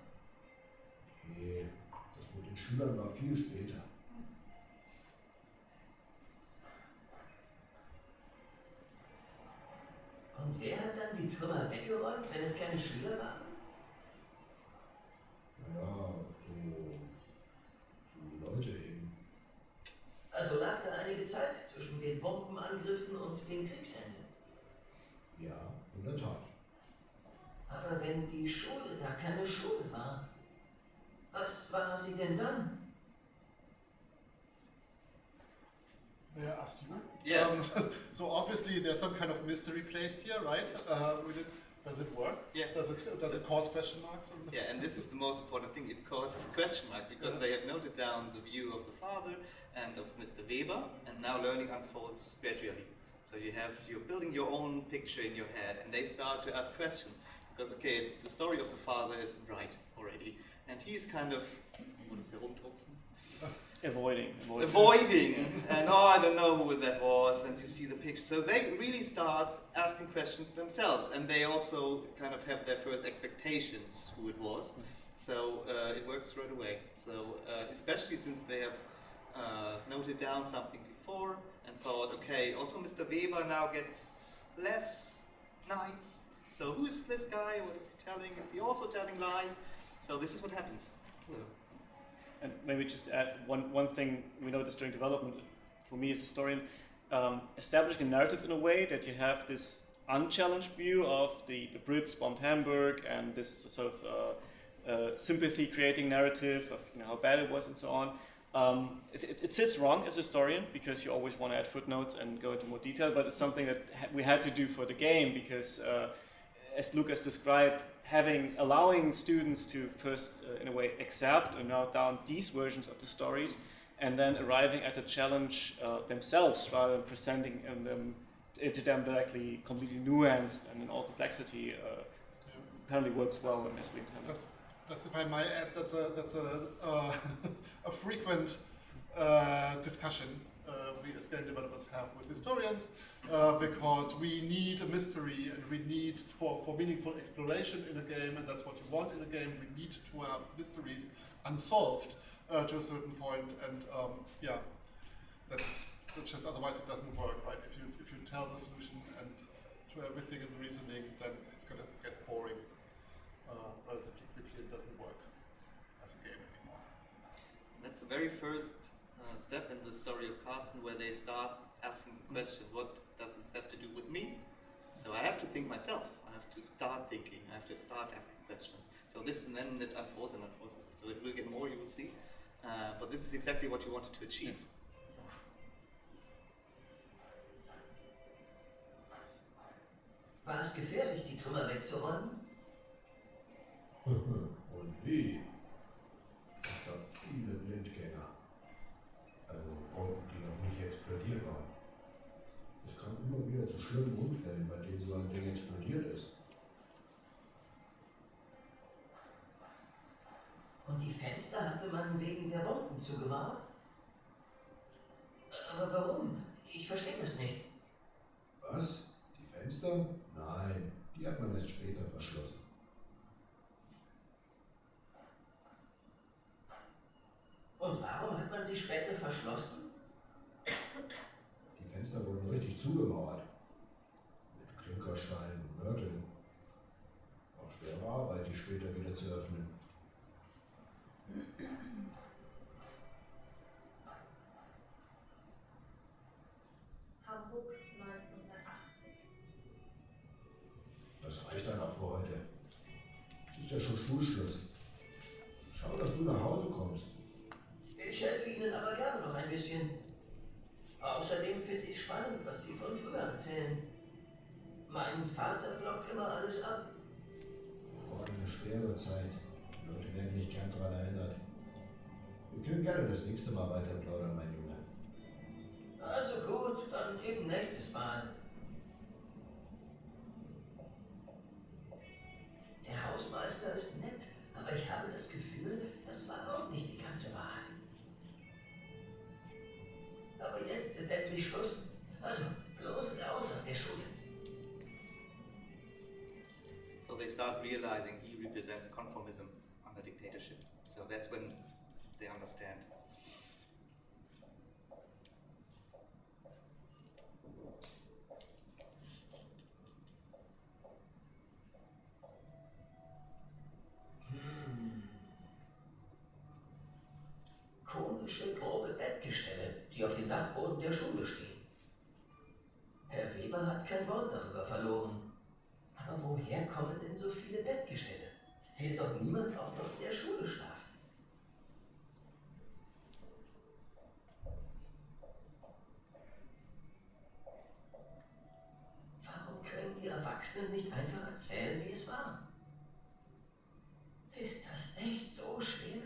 Nee, das mit den Schülern war viel später. Und wer hat dann die Trümmer weggeräumt, wenn es keine Schüler waren? Naja, so Leute eben. Also lag da einige Zeit zwischen den Bombenangriffen und den Kriegsenden. Ja, in der Tat. Aber wenn die Schule da keine Schule war, was war sie denn dann? May I ask you? Yes. So obviously there's some kind of mystery placed here, right? Does it work? Yeah. Does it cause question marks? On the Yeah, and this is the most important thing. It causes question marks because they have noted down the view of the father and of Mr. Weber, and now learning unfolds gradually. So you're building your own picture in your head, and they start to ask questions because okay, the story of the father is right already, and he's kind of what is herumdrucksen? Avoiding, and oh, I don't know who that was, and you see the picture. So they really start asking questions themselves, and they also kind of have their first expectations who it was. So it works right away. So especially since they have noted down something before, and and thought, okay, also Mr. Weber now gets less nice. So who's this guy? What is he telling? Is he also telling lies? So this is what happens. So. And maybe just add one thing we noticed during development, for me as a historian, establishing a narrative in a way that you have this unchallenged view of the Brits bombed Hamburg and this sort of sympathy creating narrative of how bad it was and so on. It sits wrong as a historian because you always want to add footnotes and go into more detail, but it's something that we had to do for the game because as Lucas described, allowing students to first, in a way, accept or narrow down these versions of the stories, and then arriving at the challenge themselves, rather than presenting them to them directly, completely nuanced and in all complexity, apparently works well as we intended. That's, if I might add, that's a frequent discussion we as game developers have with historians, because we need a mystery and we need, for meaningful exploration in a game, and that's what you want in a game, we need to have mysteries unsolved to a certain point, and yeah, that's just, otherwise it doesn't work, right? If you tell the solution and to everything in the reasoning, then it's going to get boring relatively quickly. It doesn't work as a game anymore. That's the very first step in the story of Carsten, where they start asking the question, what does this have to do with me? So I have to think myself. I have to start thinking. I have to start asking questions. So this, and then it unfolds and unfolds. So it will get more, you will see. But this is exactly what you wanted to achieve. So. War es gefährlich, die Trümmer wegzuräumen? Und wie? Es gab viele Blindgänger. Also Bomben, die noch nicht explodiert waren. Es kam immer wieder zu schlimmen Unfällen, bei denen so ein Ding explodiert ist. Und die Fenster hatte man wegen der Bomben zugemauert? Aber warum? Ich verstehe das nicht. Was? Die Fenster? Nein, die hat man erst später verschlossen. Und warum hat man sie später verschlossen? Die Fenster wurden richtig zugemauert. Mit Klinkersteinen und Mörteln. War schwere Arbeit, die später wieder zu öffnen. Hamburg 1980. Das reicht dann auch für heute. Es ist ja schon Schulschluss. Schau, dass du nach Hause kommst. Ich helfe Ihnen aber gerne noch ein bisschen. Außerdem finde ich spannend, was Sie von früher erzählen. Mein Vater blockt immer alles ab. War eine schwere Zeit. Die Leute werden nicht gern daran erinnert. Wir können gerne das nächste Mal weiter plaudern, mein Junge. Also gut, dann eben nächstes Mal. Der Hausmeister ist nett, aber ich habe das Gefühl, das war auch nicht die ganze Wahrheit. Aber jetzt ist endlich Schluss. Also, bloß raus aus der Schule. So they start realizing he represents conformism under dictatorship. So that's when they understand. Komische, grobe Bettgestelle, die auf dem Dachboden der Schule stehen. Herr Weber hat kein Wort darüber verloren. Aber woher kommen denn so viele Bettgestelle? Will doch niemand auch noch in der Schule schlafen. Warum können die Erwachsenen nicht einfach erzählen, wie es war? Ist das echt so schwer?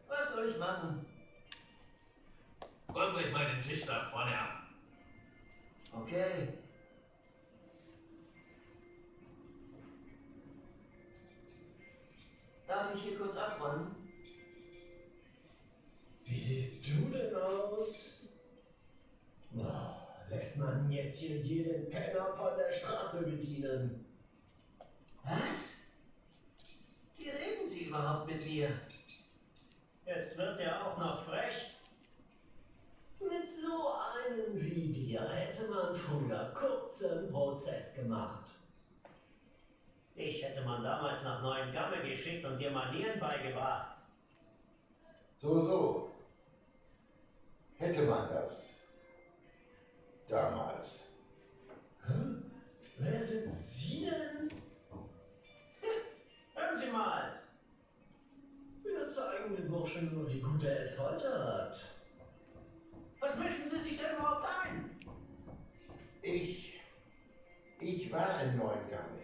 Was soll ich machen? Räumt euch mal den Tisch da vorne ab. Okay. Darf ich hier kurz abräumen? Wie siehst du denn aus? Oh, lässt man jetzt hier jeden Penner von der Straße bedienen. Was? Wie reden Sie überhaupt mit mir? Jetzt wird er auch noch frech. Mit so einem wie dir hätte man früher kurzen Prozess gemacht. Dich hätte man damals nach Neuengamme geschickt und dir Manieren beigebracht. So. Hätte man das. Damals. Wer sind Sie denn? Hören Sie mal. Wir zeigen dem Burschen nur, wie gut er es heute hat. Was mischen Sie sich denn überhaupt ein? Ich war in Neuengamme.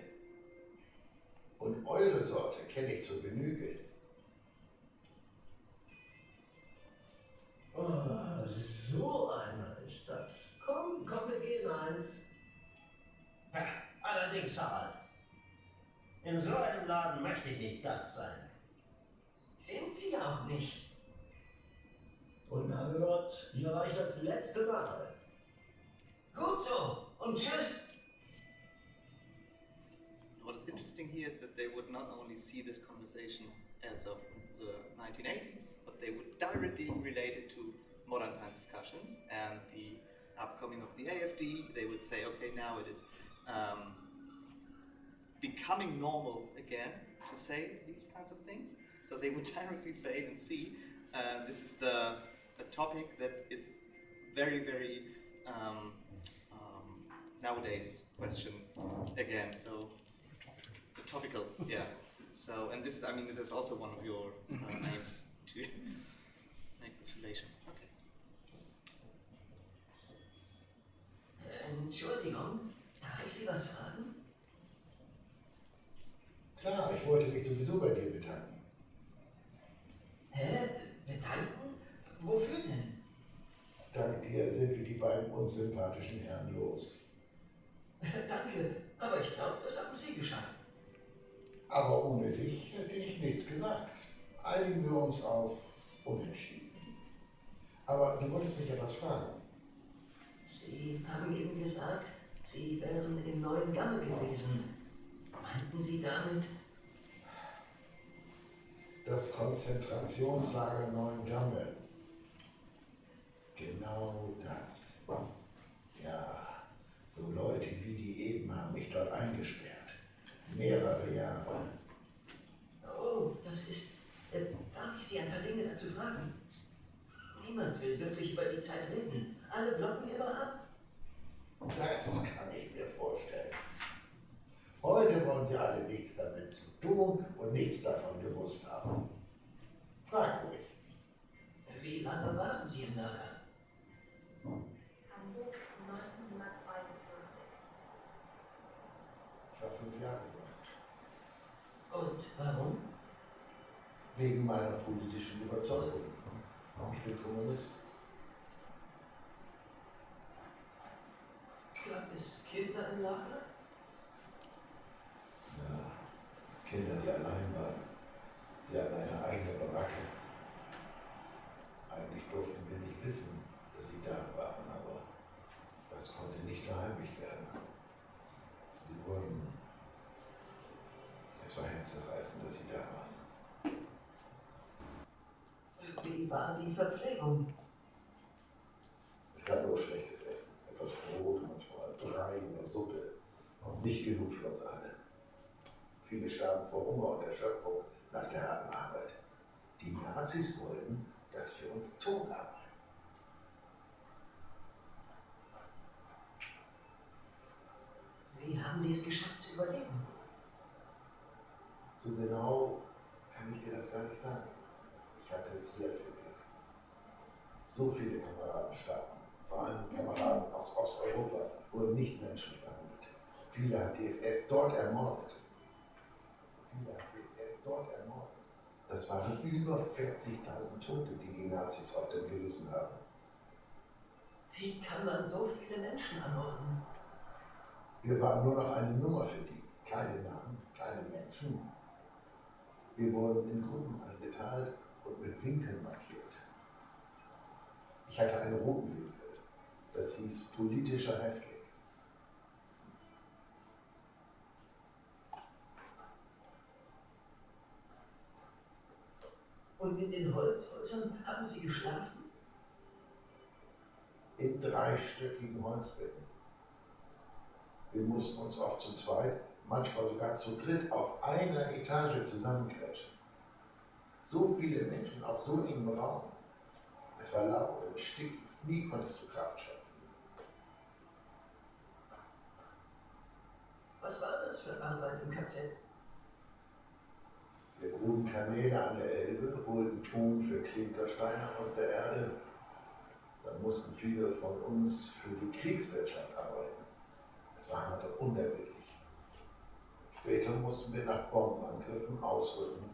Und eure Sorte kenne ich zur Genüge. Oh, so einer ist das. Komm, wir gehen eins. Ja, allerdings, Harald. In so einem Laden möchte ich nicht Gast sein. Sind Sie auch nicht. Unerhört, hier war ich das letzte Mal. Gut so und tschüss. What is interesting here is that they would not only see this conversation as of the 1980s, but they would directly relate it to modern time discussions and the upcoming of the AFD. They would say, okay, now it is becoming normal again to say these kinds of things. So they would directly say and see this is a topic that is very, very nowadays question again. So topical, yeah. So, and this is, I mean, it is also one of your aims to make this relation. Okay. Entschuldigung, darf ich Sie was fragen? Klar, ich wollte mich sowieso bei dir bedanken. Hä? Bedanken? Wofür denn? Dank dir sind wir die beiden unsympathischen Herren los. Danke, aber ich glaube, das haben Sie geschafft. Aber ohne dich hätte ich nichts gesagt. Einigen wir uns auf Unentschieden. Aber du wolltest mich ja was fragen. Sie haben eben gesagt, Sie wären in Neuengamme gewesen. Meinten Sie damit? Das Konzentrationslager Neuengamme. Genau das. Ja, so Leute wie die eben haben mich dort eingesperrt. Mehrere Jahre. Oh, das ist... darf ich Sie ein paar Dinge dazu fragen? Niemand will wirklich über die Zeit reden. Alle blocken immer ab. Das kann ich mir vorstellen. Heute wollen sie alle nichts damit zu tun und nichts davon gewusst haben. Frag ruhig. Wie lange waren Sie im Lager? Hamburg 1942. Ich war 5 Jahre dort. Und warum? Wegen meiner politischen Überzeugung. Ich bin Kommunist. Gab es Kinder im Lager? Ja, Kinder, die allein waren. Sie hatten eine eigene Baracke. Eigentlich durften wir nicht wissen, dass sie da waren, aber das konnte nicht verheimlicht werden. Sie wurden... Es war herzzerreißend, dass sie da waren. Wie war die Verpflegung? Es gab nur schlechtes Essen. Etwas Brot, manchmal Brei oder Suppe. Und nicht genug für uns alle. Viele starben vor Hunger und Erschöpfung nach der harten Arbeit. Die Nazis wollten, dass wir uns tot arbeiten. Wie haben Sie es geschafft zu überleben? So genau kann ich dir das gar nicht sagen. Ich hatte sehr viel Glück. So viele Kameraden starben. Vor allem Kameraden aus Osteuropa wurden nicht menschlich behandelt. Viele hat die SS dort ermordet. Das waren über 40.000 Tote, die die Nazis auf dem Gewissen haben. Wie kann man so viele Menschen ermorden? Wir waren nur noch eine Nummer für die. Keine Namen, keine Menschen. Wir wurden in Gruppen eingeteilt und mit Winkeln markiert. Ich hatte einen roten Winkel. Das hieß politischer Häftling. Und in den Holzhäusern haben Sie geschlafen? In 3-stöckigen Holzbetten. Wir mussten uns oft zu zweit, manchmal sogar zu dritt auf einer Etage zusammenquetschen. So viele Menschen auf so engem Raum. Es war laut und stickig, nie konntest du Kraft schöpfen. Was war das für Arbeit im KZ? Wir gruben Kanäle an der Elbe, holten Ton für Klinkersteine aus der Erde. Dann mussten viele von uns für die Kriegswirtschaft arbeiten. Es war hart und unerbittlich. Später mussten wir nach Bombenangriffen ausrücken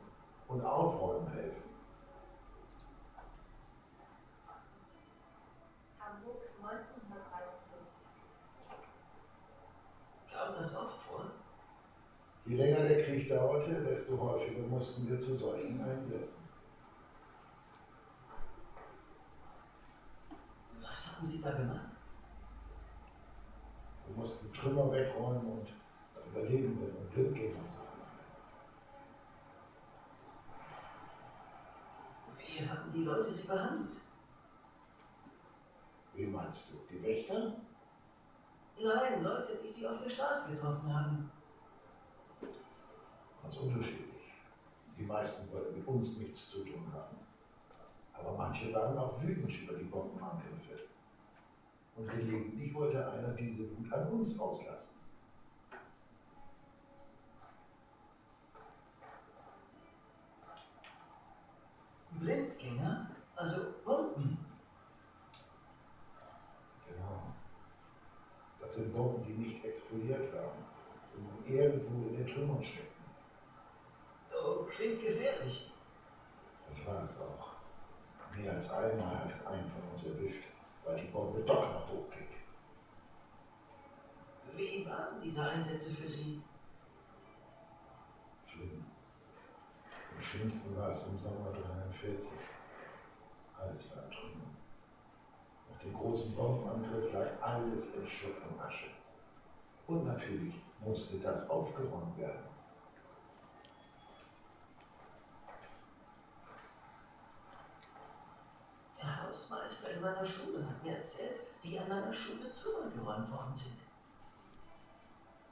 und aufräumen helfen. Hamburg 1943. Kam das oft vor? Je länger der Krieg dauerte, desto häufiger mussten wir zu solchen einsetzen. Was haben Sie da gemacht? Wir mussten Trümmer wegräumen und Überlebenden und Blindgängern suchen. Wie haben die Leute Sie behandelt? Wie meinst du, die Wächter? Nein, Leute, die Sie auf der Straße getroffen haben. Ganz unterschiedlich. Die meisten wollten mit uns nichts zu tun haben. Aber manche waren auch wütend über die Bombenangriffe. Und gelegentlich wollte einer diese Wut an uns auslassen. Blindgänger? Also Bomben? Genau. Das sind Bomben, die nicht explodiert werden und irgendwo in den Trümmern stecken. Oh, klingt gefährlich. Das war es auch. Mehr als einmal hat es einen von uns erwischt, weil die Bombe doch noch hochging. Wie waren diese Einsätze für Sie? Schlimm. Am schlimmsten war es im Sommer 1943. Alles war in Trümmern. Nach dem großen Bombenangriff lag alles in Schutt und Asche. Und natürlich musste das aufgeräumt werden. Der Hausmeister in meiner Schule hat mir erzählt, wie an meiner Schule Trümmer geräumt worden sind.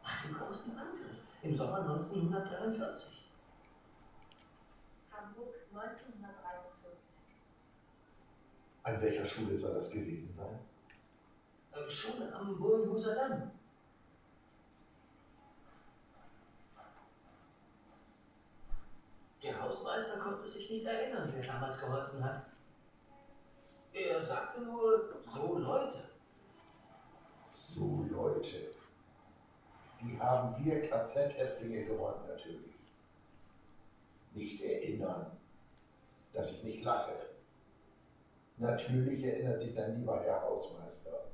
Nach dem großen Angriff im Sommer 1943. Hamburg 1943. An welcher Schule soll das gewesen sein? Schule am Bullenhuser Damm. Der Hausmeister konnte sich nicht erinnern, wer damals geholfen hat. Er sagte nur, so Leute. So Leute. Die haben wir KZ-Häftlinge geräumt natürlich. Nicht erinnern, dass ich nicht lache. Natürlich erinnert sich dann lieber Herr Hausmeister.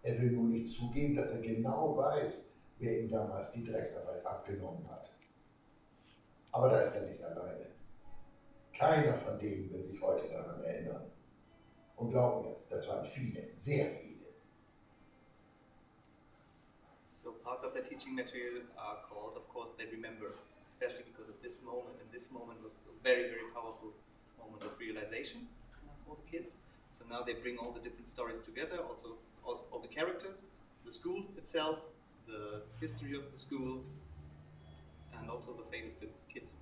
Er will nur nicht zugeben, dass er genau weiß, wer ihm damals die Drecksarbeit abgenommen hat. Aber da ist er nicht alleine. Keiner von denen wird sich heute daran erinnern. Und glaub mir, das waren viele, sehr viele. So part of the teaching material are called, of course, they remember, especially because of this moment, and this moment was a very, very powerful moment of realization for the kids. So now they bring all the different stories together, also all the characters, the school itself, the history of the school, and also the fate of the kids.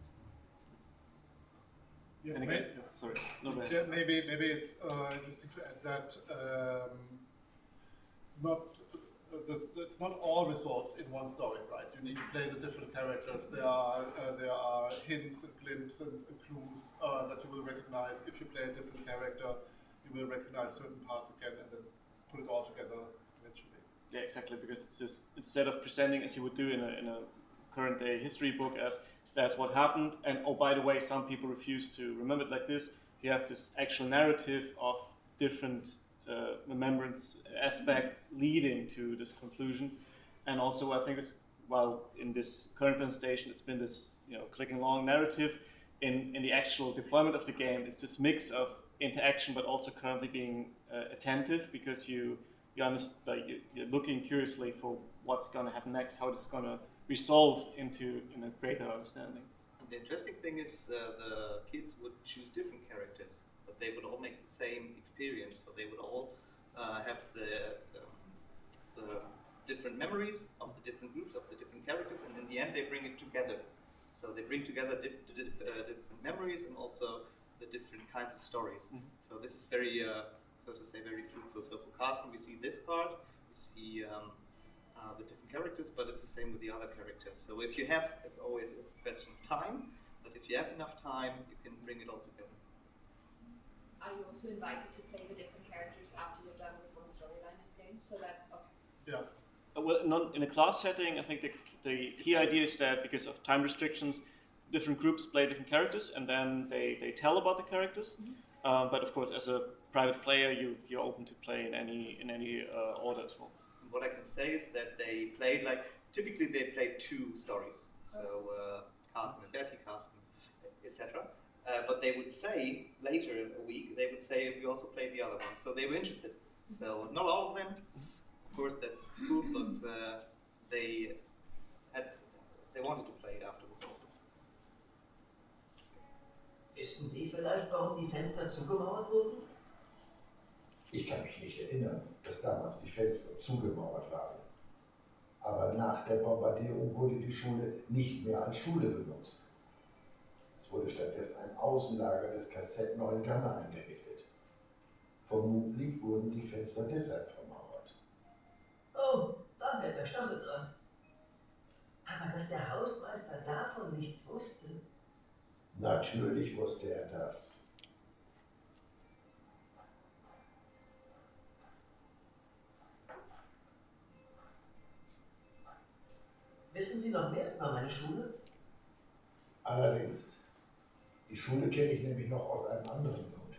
Yeah, And again, sorry, no, go ahead. yeah, maybe it's interesting to add that it's not all resolved in one story, right? You need to play the different characters. There are hints and glimpses and clues that you will recognize. If you play a different character, you will recognize certain parts again and then put it all together eventually. Yeah, exactly, because it's just, instead of presenting as you would do in a current day history book as that's what happened, and oh, by the way, some people refuse to remember it like this, you have this actual narrative of different remembrance aspects leading to this conclusion. And also I think it's, well, in this current presentation, it's been this, clicking along narrative. In the actual deployment of the game, it's this mix of interaction, but also currently being attentive because you're looking curiously for what's going to happen next, how it's going to resolve into a greater understanding. And the interesting thing is the kids would choose different characters, but they would all make the same experience. So they would all have the different memories of the different groups, of the different characters, and in the end they bring it together. So they bring together different memories and also the different kinds of stories. Mm-hmm. So this is very, so to say, very fruitful. So for Carsten, we see this part, we see the different characters, but it's the same with the other characters. So if you have, it's always a question of time, but if you have enough time, you can bring it all together. Are you also invited to play the different characters after you're done with one storyline in the game? So that's okay. Yeah. Well, not in a class setting, I think the key idea is that because of time restrictions, different groups play different characters, and then they tell about the characters. Mm-hmm. But of course, as a private player, you're open to play in any order as well. What I can say is that they played typically they played 2 stories. So Carsten and Betty, Carsten, etc. But they would say later in a week, they would say we also played the other ones. So they were interested. So not all of them. Of course, that's school, but they wanted to play it afterwards also. Wissen Sie vielleicht, warum die Fenster zugemauert wurden? Ich kann mich nicht erinnern, dass damals die Fenster zugemauert waren. Aber nach der Bombardierung wurde die Schule nicht mehr als Schule benutzt. Es wurde stattdessen ein Außenlager des KZ Neuengamme eingerichtet. Vermutlich wurden die Fenster deshalb vermauert. Oh, daher der Stacheldraht. Aber dass der Hausmeister davon nichts wusste. Natürlich wusste er das. Wissen Sie noch mehr über meine Schule? Allerdings. Die Schule kenne ich nämlich noch aus einem anderen Grund.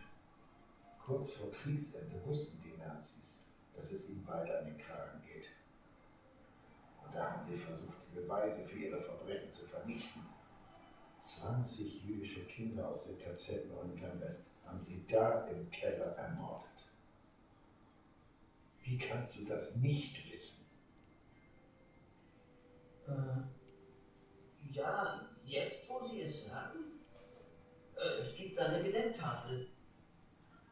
Kurz vor Kriegsende wussten die Nazis, dass es ihnen bald an den Kragen geht. Und da haben sie versucht, die Beweise für ihre Verbrechen zu vernichten. 20 jüdische Kinder aus dem KZ Neuengamme haben sie da im Keller ermordet. Wie kannst du das nicht wissen? Ja, jetzt wo Sie es sagen. Es gibt da eine Gedenktafel.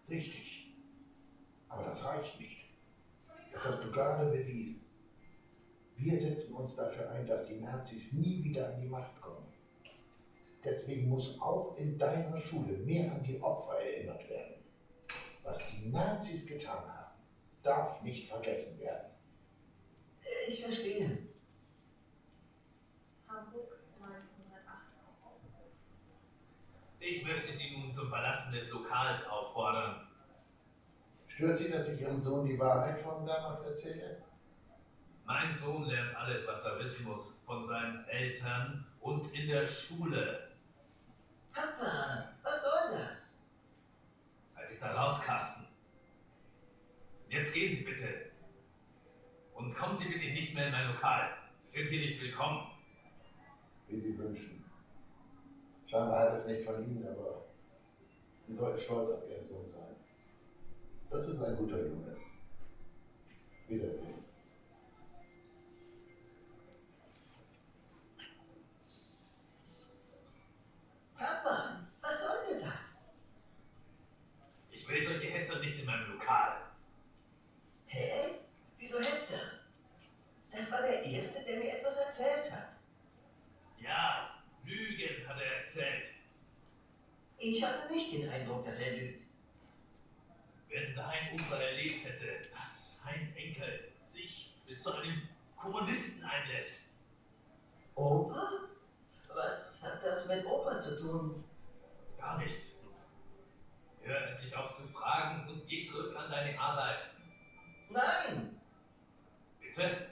Richtig. Aber das reicht nicht. Das hast du gerade bewiesen. Wir setzen uns dafür ein, dass die Nazis nie wieder an die Macht kommen. Deswegen muss auch in deiner Schule mehr an die Opfer erinnert werden. Was die Nazis getan haben, darf nicht vergessen werden. Ich verstehe. Hamburg 1908. Ich möchte Sie nun zum Verlassen des Lokals auffordern. Stört Sie, dass ich Ihrem Sohn die Wahrheit von damals erzähle? Mein Sohn lernt alles, was er wissen muss, von seinen Eltern und in der Schule. Papa, was soll das? Halt dich da raus, Carsten. Jetzt gehen Sie bitte. Und kommen Sie bitte nicht mehr in mein Lokal. Sie sind hier nicht willkommen. Wie Sie wünschen. Scheinbar hat es nicht von Ihnen, aber Sie sollten stolz auf Ihren Sohn sein. Das ist ein guter Junge. Wiedersehen. Papa, was sollte das? Ich will solche Hetzer nicht in meinem Lokal. Hä? Wieso Hetzer? Das war der Erste, der mir etwas erzählt hat. Ja, Lügen hat er erzählt. Ich hatte nicht den Eindruck, dass er lügt. Wenn dein Opa erlebt hätte, dass sein Enkel sich mit so einem Kommunisten einlässt. Opa? Was hat das mit Opa zu tun? Gar nichts. Hör endlich auf zu fragen und geh zurück an deine Arbeit. Nein! Bitte?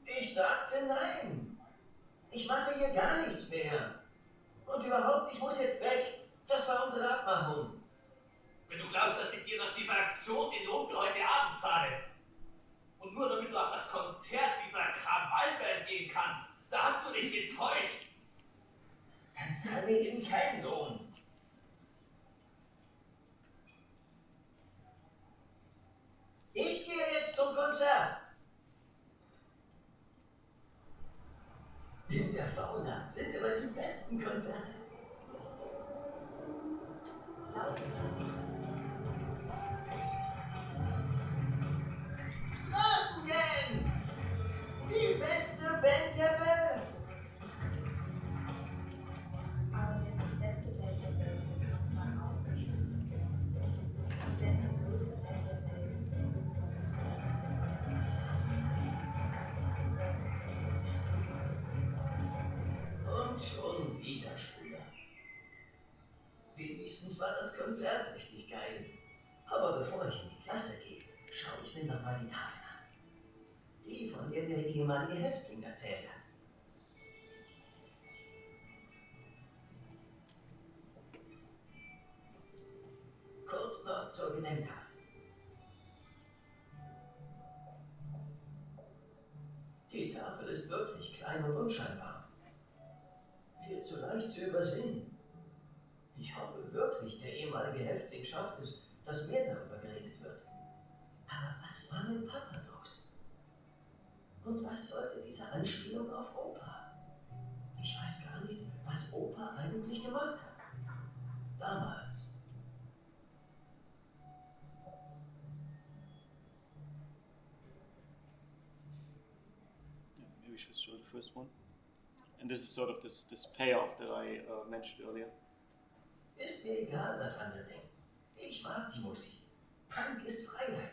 Ich sagte nein. Ich mache hier gar nichts mehr. Und überhaupt, ich muss jetzt weg. Das war unsere Abmachung. Wenn du glaubst, dass ich dir nach dieser Aktion den Lohn für heute Abend zahle und nur damit du auf das Konzert dieser Krawallband gehen kannst, da hast du dich getäuscht. Dann zahle ich ihm keinen Lohn. In der Fauna sind immer die besten Konzerte. Straßengang! Die beste Band der Welt! Aber jetzt die beste Welt der Welt nochmal aufzuschreiben. Und jetzt die größte Welt der Welt. Und schon wieder Schüler. Wenigstens war das Konzert richtig geil. Aber bevor ich in die Klasse gehe, schaue ich mir nochmal die Tafel an. Die, von der der ehemalige Häftling erzählt hat. Kurz noch zur Gedenktafel. Die Tafel ist wirklich klein und unscheinbar. Viel zu leicht zu übersehen. Ich hoffe wirklich, der ehemalige Häftling schafft es, dass mehr darüber geredet wird. Aber was war mit Papa los? Und was sollte diese Anspielung auf Opa? Ich weiß gar nicht, was Opa eigentlich gemacht hat. Damals. Maybe we should show the first one. And this is sort of this payoff that I mentioned earlier. Ist mir egal, was andere denken. Ich mag die Musik. Punk ist Freiheit.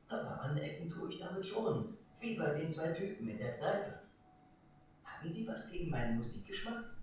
Aber anecken tue ich damit schon. Wie bei den zwei Typen in der Kneipe. Haben die was gegen meinen Musikgeschmack?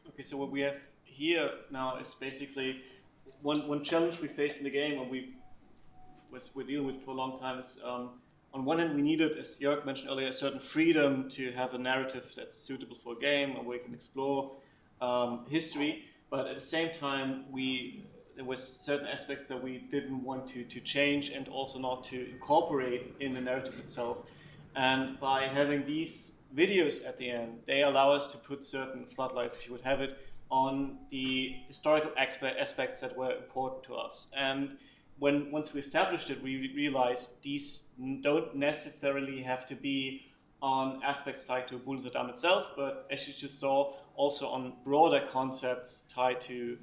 Okay, so what we have here now is basically one challenge we face in the game, and we're dealing with for a long time is on one hand we needed, as Jörg mentioned earlier, a certain freedom to have a narrative that's suitable for a game and where we can explore history, but at the same time there was certain aspects that we didn't want to change and also not to incorporate in the narrative itself. And by having these videos at the end, they allow us to put certain floodlights, if you would have it, on the historical aspects that were important to us. And once we established it, we realized these don't necessarily have to be on aspects tied to Bullenhuser Damm itself, but as you just saw, also on broader concepts tied to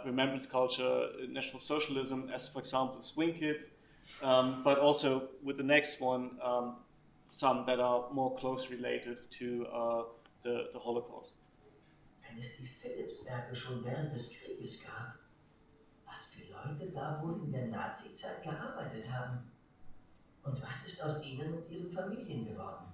remembrance culture, National Socialism, as for example, Swing Kids, but also with the next one, some that are more closely related to the Holocaust. Wenn es die Philipswerke schon während des Krieges gab, was für Leute da wohl in der Nazi-Zeit gearbeitet haben? Und was ist aus ihnen und ihren Familien geworden?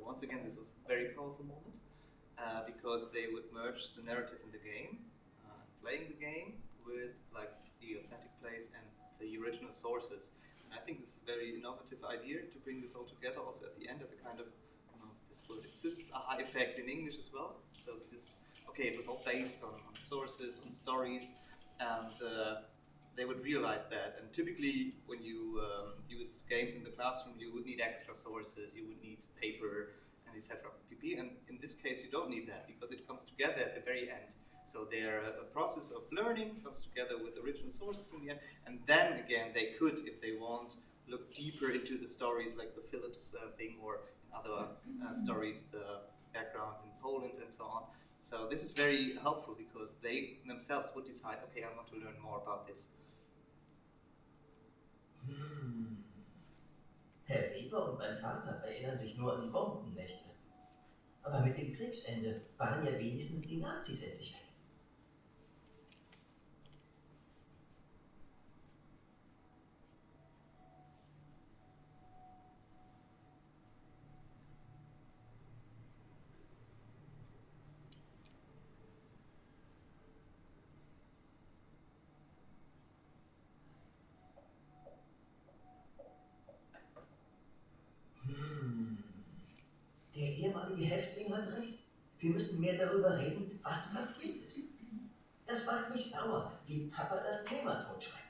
Once again, this was a very powerful moment because they would merge the narrative in the game, playing the game with like the authentic plays and the original sources. And I think this is a very innovative idea to bring this all together also at the end as a kind of, this word exists, aha effect in English as well. So this, okay, it was all based on sources, on stories, and they would realize that. And typically when you use games in the classroom, you would need extra sources, you would need paper, and etc. pp. And in this case, you don't need that because it comes together at the very end. So their process of learning comes together with original sources in the end, and then again they could, if they want, look deeper into the stories like the Philips thing or other stories, the background in Poland and so on. So this is very helpful because they themselves would decide, okay, I want to learn more about this. Herr Weber und mein Vater erinnern sich nur an die Bombennächte. Aber mit dem Kriegsende waren ja wenigstens die Nazis endlich weg. Der ehemalige Häftling hat recht. Wir müssen mehr darüber reden, was passiert ist. Das macht mich sauer, wie Papa das Thema totschreibt.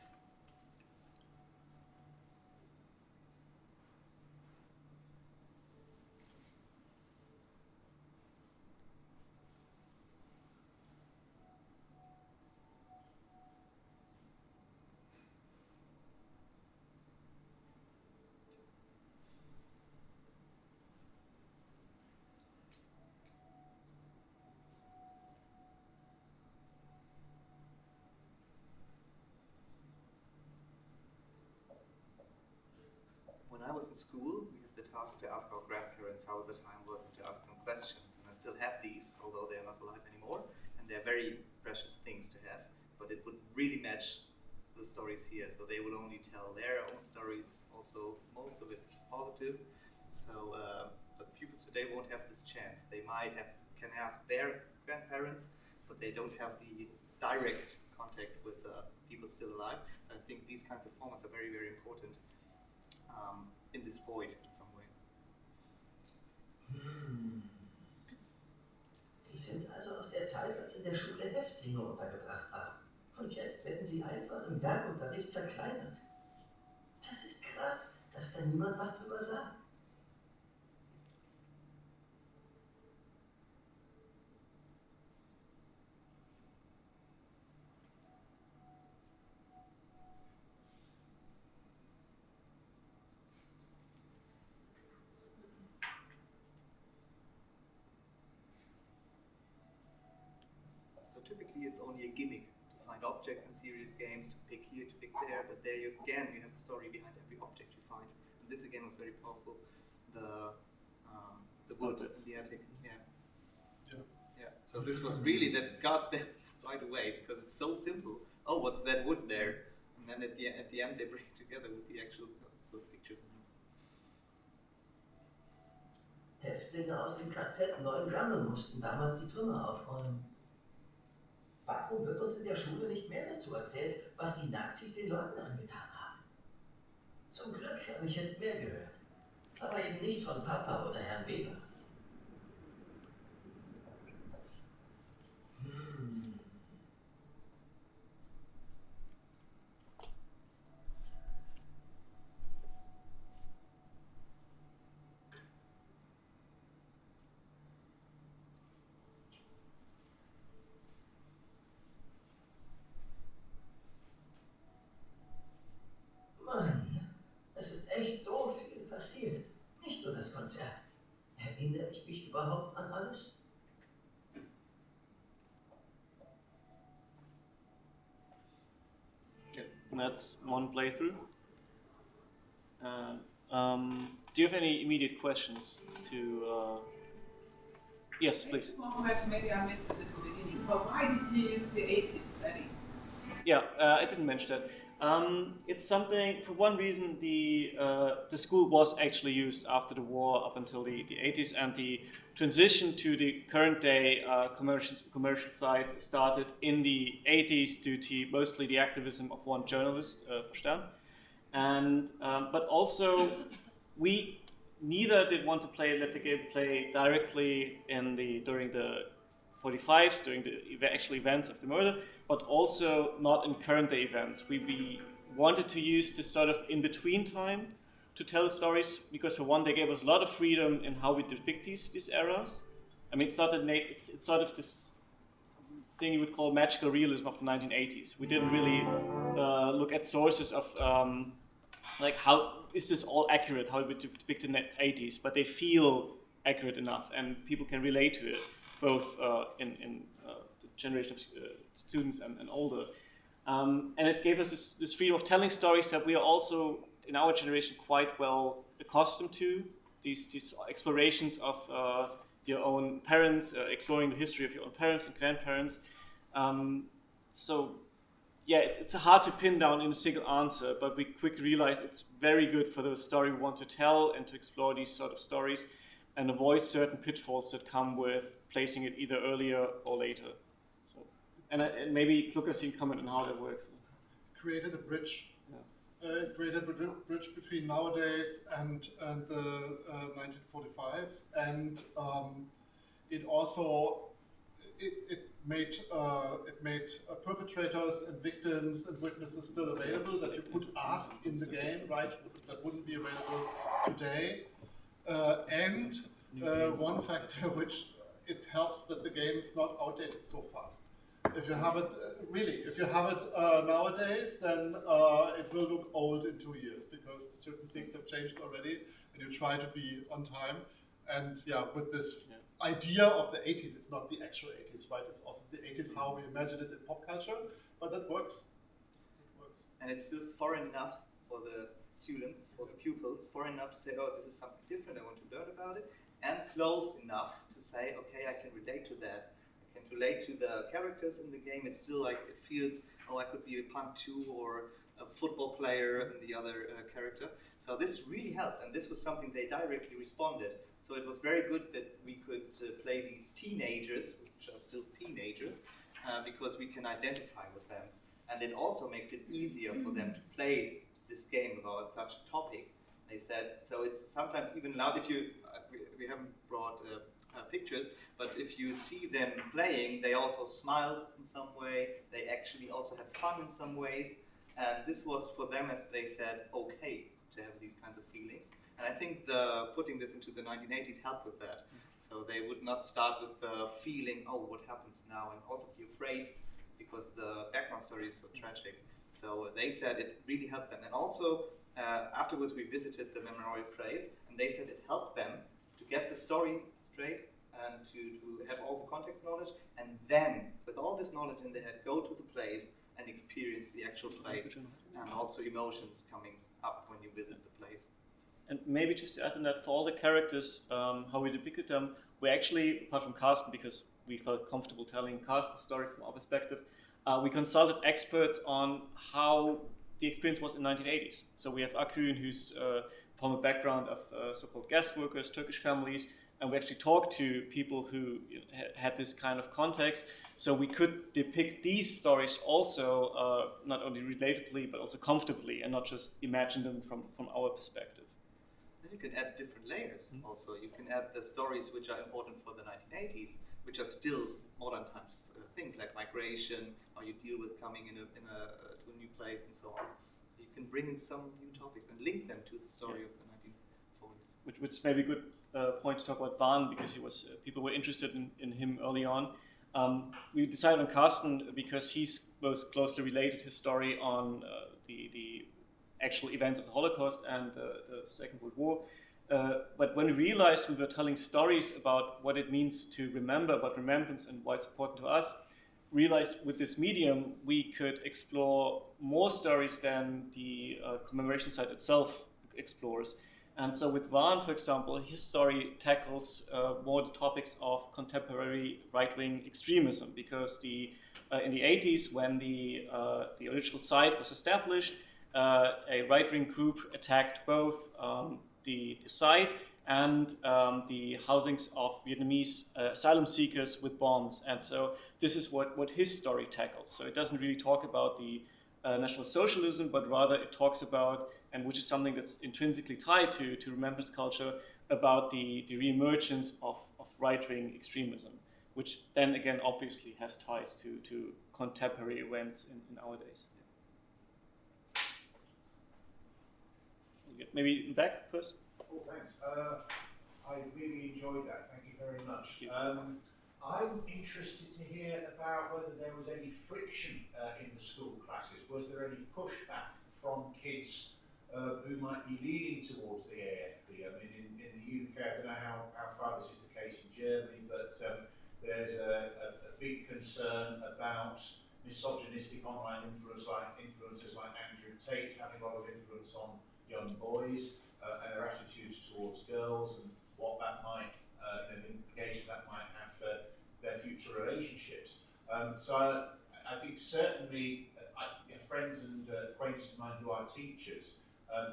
When I was in school, we had the task to ask our grandparents how the time was and to ask them questions. And I still have these, although they are not alive anymore. And they're very precious things to have. But it would really match the stories here. So they will only tell their own stories, also most of it positive. So, but pupils today won't have this chance. They can ask their grandparents, but they don't have the direct contact with people still alive. So I think these kinds of formats are very, very important. In this void in some way. Sie sind also aus der Zeit, als in der Schule Häftlinge untergebracht waren. Und jetzt werden sie einfach im Werkunterricht zerkleinert. Das ist krass, dass da niemand was drüber sagt. Typically it's only a gimmick to find objects in serious games, to pick here, to pick there, but there you have a story behind every object you find. And this again was very powerful. The wood in the attic, yeah. So this was really that got them right away because it's so simple. Oh, what's that wood there? And then at the end they bring it together with the actual pictures. Häftlinge aus dem KZ Neuengamme mussten damals die Trümmer aufräumen. Warum wird uns in der Schule nicht mehr dazu erzählt, was die Nazis den Leuten angetan haben? Zum Glück habe ich jetzt mehr gehört. Aber eben nicht von Papa oder Herrn Weber. Mann, es ist echt so viel passiert. Nicht nur das Konzert. Erinnere ich mich überhaupt an alles? Okay, that's one playthrough. Do you have any immediate questions to? Yes, please. Just one question, maybe I missed it at the beginning, but why did you use the 80s setting? Yeah, I didn't mention that. It's something, for one reason, the school was actually used after the war up until the 80s, and the transition to the current day commercial side started in the 80s due to mostly the activism of one journalist, Stern. And, but also, we neither did want to let the game play directly during the 45s, during the actual events of the murder, but also not in current day events. We wanted to use this sort of in-between time to tell stories, because for one, they gave us a lot of freedom in how we depict these eras. I mean, it's sort of this thing you would call magical realism of the 1980s. We didn't really look at sources of like how is this all accurate, how we depict in the 80s, but they feel accurate enough and people can relate to it, both in the generation of students and older. And it gave us this freedom of telling stories that we are also, in our generation, quite well accustomed to. These explorations of your own parents, exploring the history of your own parents and grandparents. So yeah, it's hard to pin down in a single answer, but we quickly realized it's very good for the story we want to tell and to explore these sort of stories and avoid certain pitfalls that come with placing it either earlier or later. So, and maybe Lucas, you can comment on how that works. Created a bridge. Created a bridge between nowadays and the 1945s, and it also it made perpetrators and victims and witnesses still available that you could ask in the game, right? That wouldn't be available today. And one factor which it helps that the game is not outdated so fast. If you have it nowadays, then it will look old in 2 years because certain things have changed already, and you try to be on time. And yeah, with this idea of the 80s, it's not the actual 80s, right? It's also the 80s how we imagine it in pop culture, but that works. It works. And it's still foreign enough for the students, for the pupils, foreign enough to say, oh, this is something different, I want to learn about it, and close enough to say, okay, I can relate to that. Can relate to the characters in the game. It's still like it feels, oh, I could be a punk too, or a football player and the other character. So this really helped, and this was something they directly responded. So it was very good that we could play these teenagers, which are still teenagers, because we can identify with them. And it also makes it easier for them to play this game about such a topic. They said, so it's sometimes even allowed if you, we haven't brought pictures, but if you see them playing, they also smiled in some way, they actually also had fun in some ways, and this was for them, as they said, okay to have these kinds of feelings. And I think putting this into the 1980s helped with that. So they would not start with the feeling, oh, what happens now, and also be afraid because the background story is so tragic. So they said it really helped them. And also, afterwards we visited the memorial place, and they said it helped them to get the story straight and to have all the context knowledge, and then, with all this knowledge in their head, go to the place and experience the actual place, and also emotions coming up when you visit the place. And maybe just to add on that, for all the characters, how we depicted them, we actually, apart from Carsten, because we felt comfortable telling Carsten's story from our perspective, we consulted experts on how the experience was in the 1980s. So we have Akün, who's from a background of so-called guest workers, Turkish families, and we actually talked to people who had this kind of context. So we could depict these stories also, not only relatably, but also comfortably, and not just imagine them from our perspective. Then you can add different layers also. You can add the stories which are important for the 1980s, which are still modern times things like migration, how you deal with coming to a new place, and so on. So you can bring in some new topics and link them to the story of the 1940s. Which may be a good point to talk about Van, because he was people were interested in him early on. We decided on Carsten because he's most closely related his story on the actual events of the Holocaust and the Second World War. But when we realized we were telling stories about what it means to remember, about remembrance and why it's important to us, realized with this medium we could explore more stories than the commemoration site itself explores. And so with Van, for example, his story tackles more the topics of contemporary right-wing extremism, because in the 80s, when the original site was established, a right-wing group attacked both the site and the housings of Vietnamese asylum seekers with bombs. And so this is what his story tackles. So it doesn't really talk about the National Socialism, but rather it talks about, and which is something that's intrinsically tied to remembrance culture, about the re-emergence of right-wing extremism, which then again obviously has ties to contemporary events in our days. Maybe back first? Oh, thanks. I really enjoyed that. Thank you very much. I'm interested to hear about whether there was any friction in the school classes. Was there any pushback from kids who might be leaning towards the AFD? I mean, in the UK, I don't know how far this is the case in Germany, but there's a big concern about misogynistic online influencers like Andrew Tate having a lot of influence on young boys and their attitudes towards girls, and what that might, the implications So I think certainly friends and acquaintances of mine who are teachers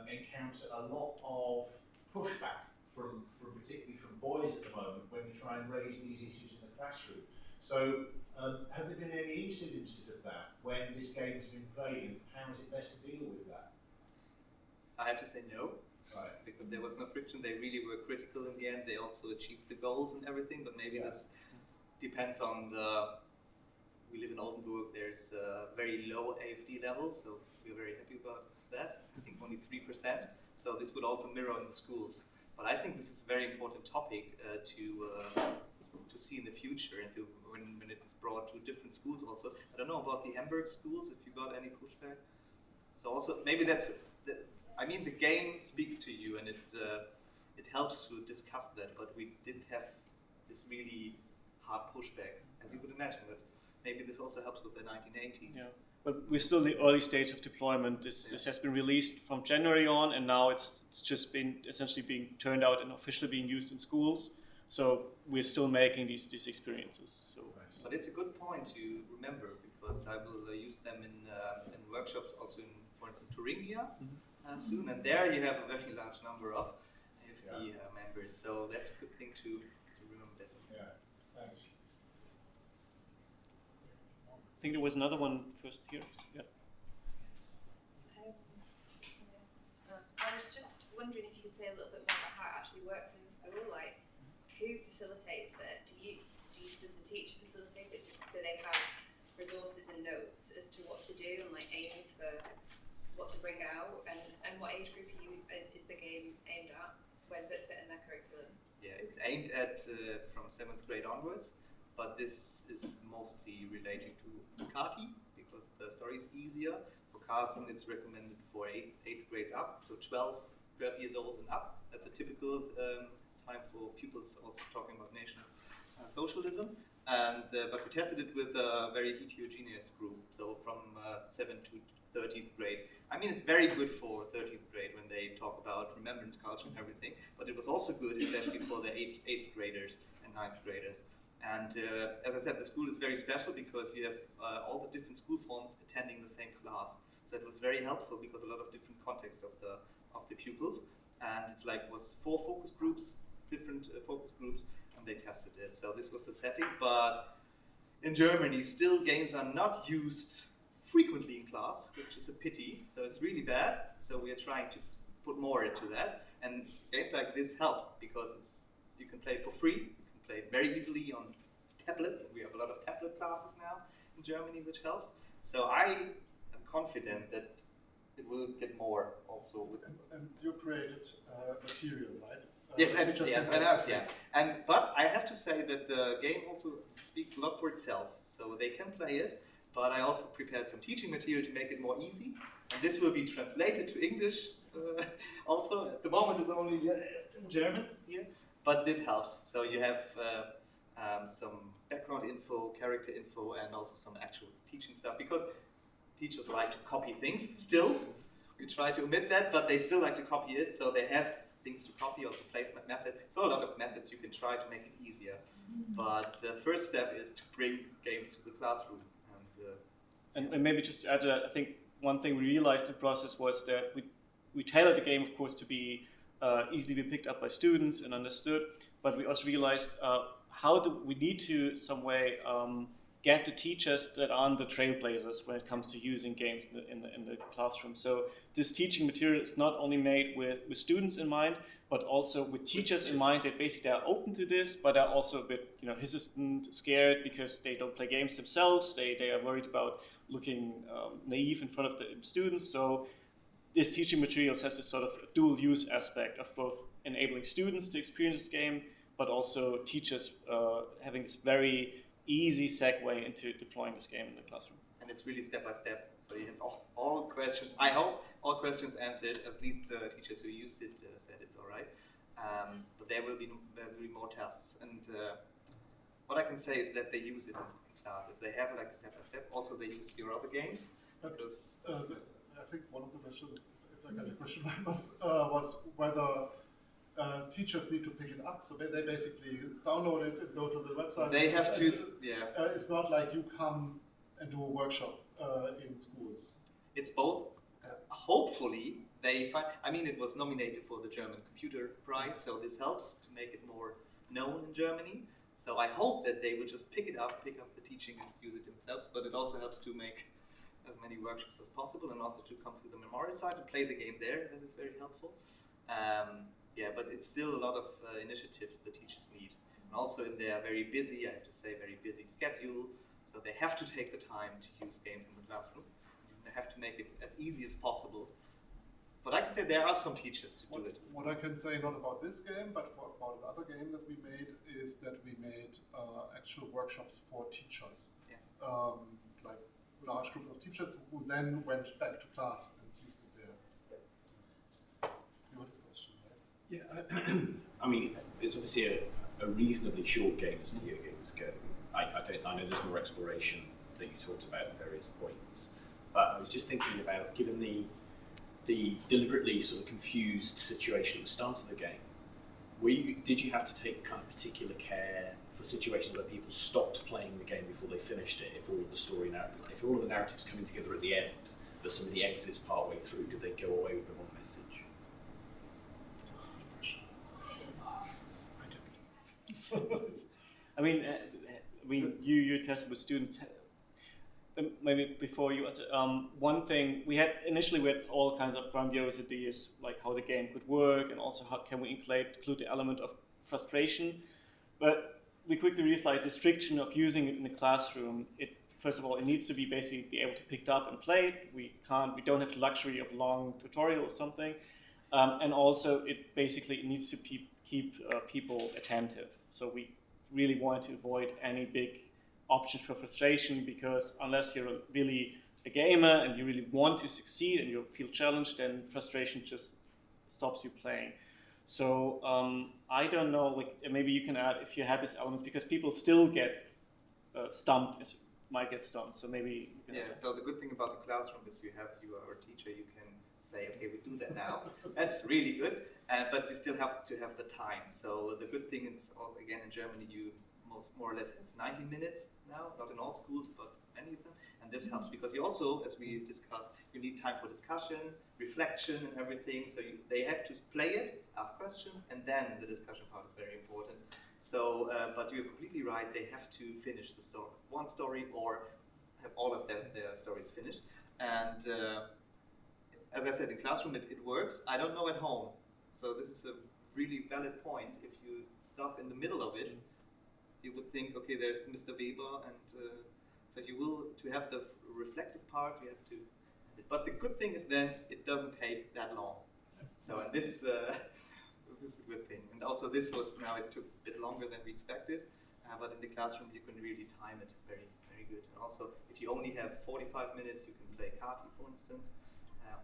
encounter a lot of pushback from particularly from boys at the moment when they try and raise these issues in the classroom. So have there been any incidences of that when this game has been played, and how is it best to deal with that? I have to say no. Right. Because there was no friction, they really were critical in the end, they also achieved the goals and everything, but maybe this depends on we live in Oldenburg, there's a very low AFD level, so we're very happy about that. I think only 3%, so this would also mirror in the schools. But I think this is a very important topic to see in the future, and when it's brought to different schools also. I don't know about the Hamburg schools, if you got any pushback. So also, maybe I mean, the game speaks to you, and it helps to discuss that, but we didn't have this really hard pushback, as you would imagine, but maybe this also helps with the 1980s. Yeah, but we're still in the early stage of deployment. This has been released from January on, and now it's just been essentially being turned out and officially being used in schools. So we're still making these experiences. So, but it's a good point to remember, because I will use them in workshops also in, for instance, Thuringia. Soon, and there you have a very large number of AFD members, so that's a good thing to remember definitely. Yeah, thanks. I think there was another one first here. Yeah. I was just wondering if you could say a little bit more about how it actually works in the school, like who facilitates it? Does the teacher facilitate it? Do they have resources and notes as to what to do and like aims for what to bring out, and what age group is the game aimed at? Where does it fit in their curriculum? Yeah, it's aimed at from 7th grade onwards, but this is mostly related to Kati, because the story is easier. For Carson, it's recommended for 8th grades up, so 12 years old and up. That's a typical time for pupils also talking about national socialism. And but we tested it with a very heterogeneous group, so from 7th to 13th grade. I mean, it's very good for 13th grade when they talk about remembrance culture and everything, but it was also good especially for the 8th graders and 9th graders. And as I said, the school is very special because you have all the different school forms attending the same class. So it was very helpful because a lot of different contexts of the pupils. And it's like was 4 focus groups, different focus groups, and they tested it. So this was the setting, but in Germany still games are not used frequently in class, which is a pity, so it's really bad. So we are trying to put more into that, and games like this help because you can play for free, you can play very easily on tablets, and we have a lot of tablet classes now in Germany, which helps. So I am confident that it will get more also with. And you created material, right? Yes, I have, yeah. But I have to say that the game also speaks a lot for itself, so they can play it. But I also prepared some teaching material to make it more easy, and this will be translated to English also. At the moment it's only in German here, but this helps. So you have some background info, character info, and also some actual teaching stuff, because teachers like to copy things still. We try to omit that, but they still like to copy it, so they have things to copy, also placement method. So a lot of methods you can try to make it easier. But the first step is to bring games to the classroom. And maybe just to add to that, I think one thing we realized in the process was that we tailored the game, of course, to be easily be picked up by students and understood, but we also realized how do we need to some way get the teachers that aren't the trailblazers when it comes to using games in the classroom. So this teaching material is not only made with students in mind, but also with teachers in mind that basically are open to this, but are also a bit hesitant, scared because they don't play games themselves. They are worried about looking naive in front of the students. So this teaching materials has this sort of dual use aspect of both enabling students to experience this game, but also teachers having this very easy segue into deploying this game in the classroom. And it's really step by step. So you have all questions, I hope all questions answered, at least the teachers who used it said it's all right. But there will be more tests. And what I can say is that they use it in class. If they have like step by step, also they use your other games. Because I think one of the questions, if I got a question right, was whether teachers need to pick it up, so they basically download it and go to the website. They have to, yeah. It's not like you come and do a workshop in schools. It's both. Hopefully, they find. I mean, it was nominated for the German Computer Prize, so this helps to make it more known in Germany. So I hope that they will just pick up the teaching and use it themselves. But it also helps to make as many workshops as possible, and also to come to the Memorial site and play the game there. That is very helpful. Yeah, but it's still a lot of initiatives the teachers need. And also in their very busy, I have to say, very busy schedule, so they have to take the time to use games in the classroom. They have to make it as easy as possible. But I can say there are some teachers who do it. What I can say, not about this game, but about another game that we made, is that we made actual workshops for teachers. Yeah. Like large groups of teachers who then went back to class and used it there. You had a question, right? Yeah, I mean, it's obviously a reasonably short game as video games go. I know there's more exploration that you talked about at various points, but I was just thinking about, given the deliberately sort of confused situation at the start of the game, did you have to take kind of particular care for situations where people stopped playing the game before they finished it? If all of the narratives coming together at the end, but some of the exits partway through, did they go away with the wrong message? I mean, you tested with students. Maybe before you answer, one thing we had all kinds of grandiose ideas, like how the game could work, and also how can we include the element of frustration. But we quickly realized the restriction of using it in the classroom. First of all, it needs to be basically be able to pick it up and play it. We don't have the luxury of a long tutorial or something, and also it needs to keep people attentive. So we really wanted to avoid any big options for frustration, because unless you're really a gamer and you really want to succeed and you feel challenged, then frustration just stops you playing. So I don't know, like maybe you can add if you have these elements, because people still get stumped, might get stumped. So maybe you can add. So the good thing about the classroom is you have your teacher, you can say, okay, we do that now. That's really good, but you still have to have the time. So the good thing is, again, in Germany, you more or less have 90 minutes now, not in all schools, but many of them. And this helps because you also, as we discussed, you need time for discussion, reflection, and everything. So they have to play it, ask questions, and then the discussion part is very important. So, but you're completely right, they have to finish the story, one story, or have all of their stories finished. And as I said, in classroom it works. I don't know at home. So this is a really valid point. If you stop in the middle of it, you would think, okay, there's Mr. Weber, and so you will, to have the reflective part, you have to, but the good thing is then it doesn't take that long. So, and this is a good thing. And also this now it took a bit longer than we expected, but in the classroom you can really time it very, very good. And also, if you only have 45 minutes, you can play Kati, for instance,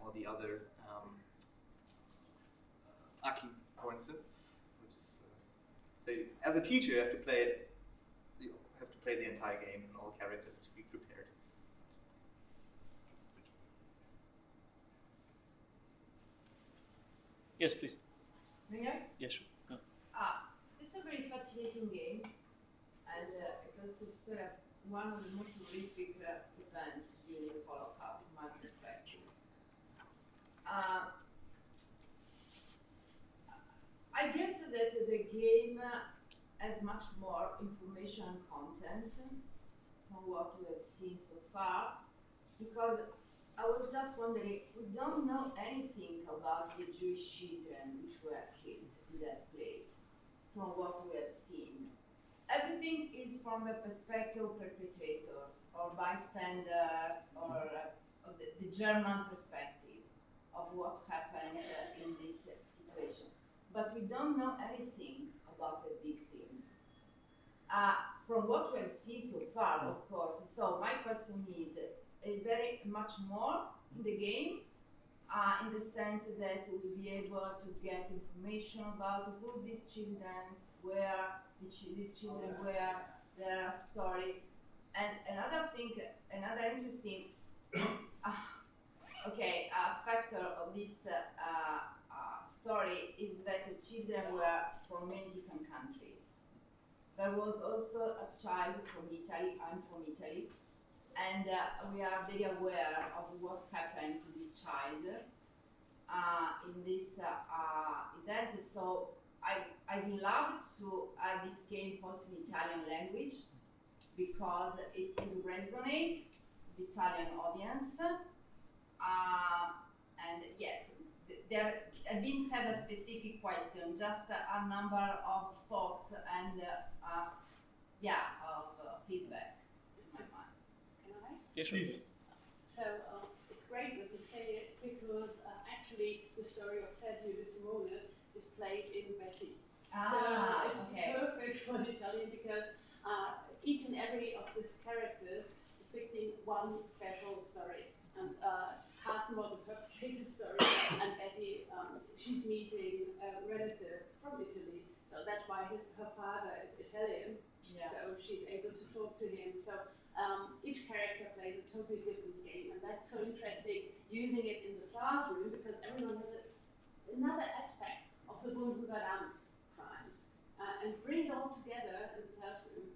or the other Aki, for instance. So as a teacher, you have to play it. You have to play the entire game and all characters to be prepared. Yes, please. May I? Yes, sure. No. It's a very fascinating game, and it consists one of the most horrific events during the Holocaust, in my perspective. I guess that the game has much more information and content from what we have seen so far, because I was just wondering, we don't know anything about the Jewish children which were killed in that place, from what we have seen. Everything is from the perspective of perpetrators, or bystanders, or the German perspective of what happened in this situation. But we don't know anything about the victims. From what we have seen so far, of course, so my question is very much more in the game, in the sense that we'll be able to get information about who these children were, their story. And another thing, another interesting factor of this story is that the children were from many different countries. There was also a child from Italy, I'm from Italy, and we are very aware of what happened to this child in this event. So I'd love to add this game also in Italian language because it could resonate with the Italian audience. And yes, I didn't have a specific question, just a number of thoughts and of feedback in my mind. Can I? Yes, please. So it's great that you say it because actually the story of Sergio de Simone is played in Betty. So it's perfect for an Italian because each and every of these characters depicting one special story. And Carsten was the perpetrator story, and Betty, she's meeting a relative from Italy. So that's why her father is Italian. Yeah. So she's able to talk to him. So each character plays a totally different game, and that's so interesting using it in the classroom because everyone has another aspect of the Bullenhuser Damm crimes. And bring it all together in the classroom,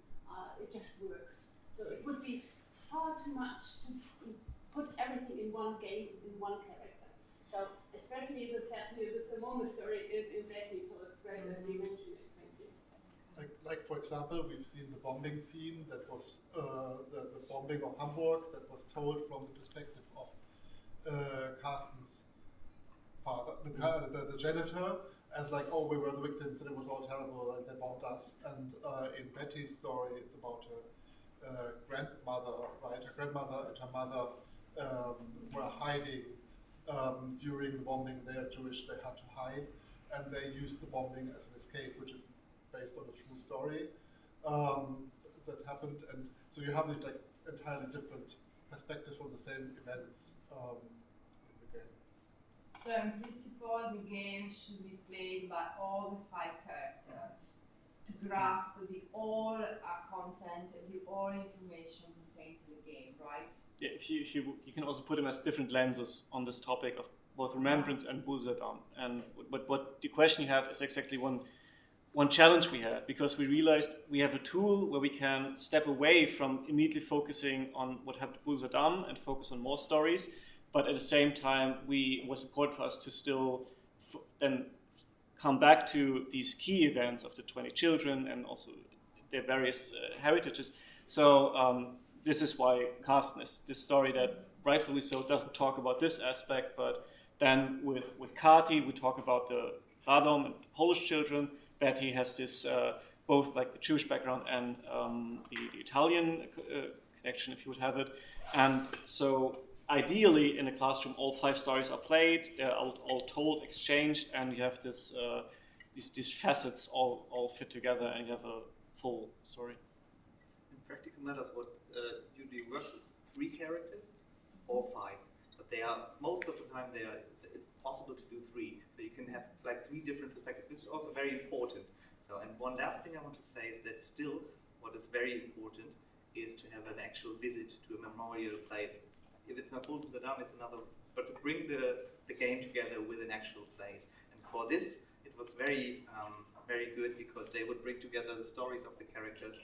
it just works. So it would be far too much to put everything in one game, in one character. So especially the Sergio de Simone story is in Betty, so it's great that you mentioned it. Thank you. Like for example, we've seen the bombing scene that was the bombing of Hamburg that was told from the perspective of Carsten's father, the janitor, as like, oh, we were the victims and it was all terrible and they bombed us. And in Betty's story, it's about her grandmother, right? Her grandmother and her mother were hiding during the bombing. They are Jewish, they had to hide, and they used the bombing as an escape, which is based on a true story that happened. And so you have these like entirely different perspectives on the same events in the game. So in principle, the game should be played by all the 5 characters to grasp the all content and the all information contained in the game, right? Yeah, you can also put them as different lenses on this topic of both Remembrance and Bullenhuser Damm. And what the question you have is exactly one challenge we had, because we realized we have a tool where we can step away from immediately focusing on what happened to Bullenhuser Damm and focus on more stories. But at the same time, it was important for us to still then come back to these key events of the 20 children and also their various heritages. So this is why Carsten is this story that rightfully so doesn't talk about this aspect, but then with Kati, we talk about the Radom and Polish children. Betty has this both like the Jewish background and the Italian connection, if you would have it. And so ideally, in a classroom, all 5 stories are played, they're all told, exchanged, and you have this these facets all fit together, and you have a full story. In practical matters, what usually works is 3 characters or 5, but they are most of the time it's possible to do 3, so you can have like 3 different perspectives, which is also very important. So, and one last thing I want to say is that still, what is very important is to have an actual visit to a memorial place. If it's not Bullenhuser Damm, it's another, but to bring the game together with an actual place. And for this, it was very good because they would bring together the stories of the characters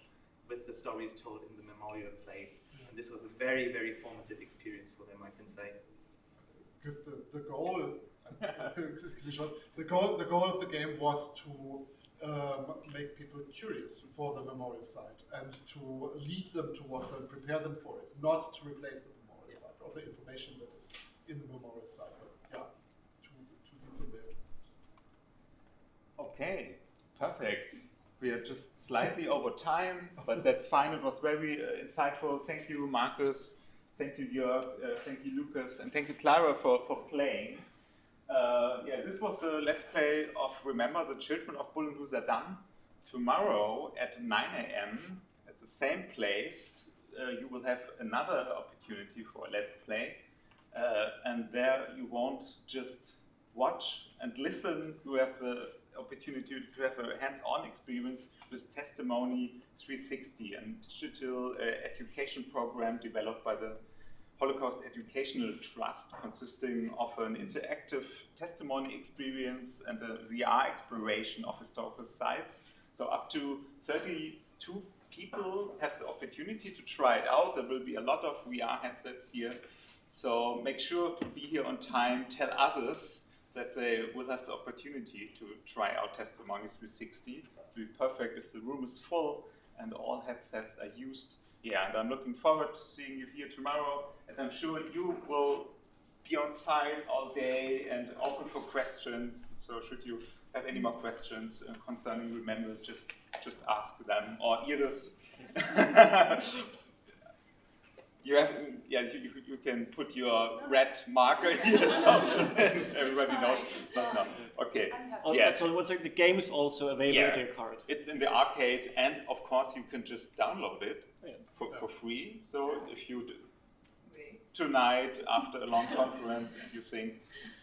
with the stories told in the memorial place. And this was a very, very formative experience for them, I can say. Because the goal, the goal of the game was to make people curious for the memorial site and to lead them towards and prepare them for it, not to replace the memorial site or the information that is in the memorial site, but yeah, to lead them there. Okay, perfect. We are just slightly over time, but that's fine. It was very insightful. Thank you, Marcus. Thank you, Jörg. Thank you, Lucas. And thank you, Clara, for playing. This was the Let's Play of Remember the Children of Bullenhuser Damm. Tomorrow at 9 a.m. at the same place, you will have another opportunity for a Let's Play. And there you won't just watch and listen. You have the opportunity to have a hands-on experience with Testimony 360, a digital education program developed by the Holocaust Educational Trust, consisting of an interactive testimony experience and a VR exploration of historical sites. So up to 32 people have the opportunity to try it out. There will be a lot of VR headsets here. So make sure to be here on time. Tell others that they will have the opportunity to try out Testimony 360. It will be perfect if the room is full and all headsets are used. Yeah, and I'm looking forward to seeing you here tomorrow. And I'm sure you will be on site all day and open for questions. So should you have any more questions concerning Remembrance, just ask them, or Iris. You can put your red marker here, so everybody knows. No. Okay. Yes. So what's like the game is also available to your card. It's in the arcade, and of course you can just download it for free. So if you tonight after a long conference, if you think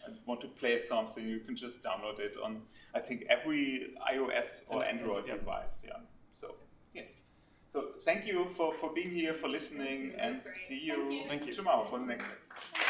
I want to play something, you can just download it on I think every iOS or Android device. Yeah. So thank you for being here, for listening, and see you tomorrow for the next lesson.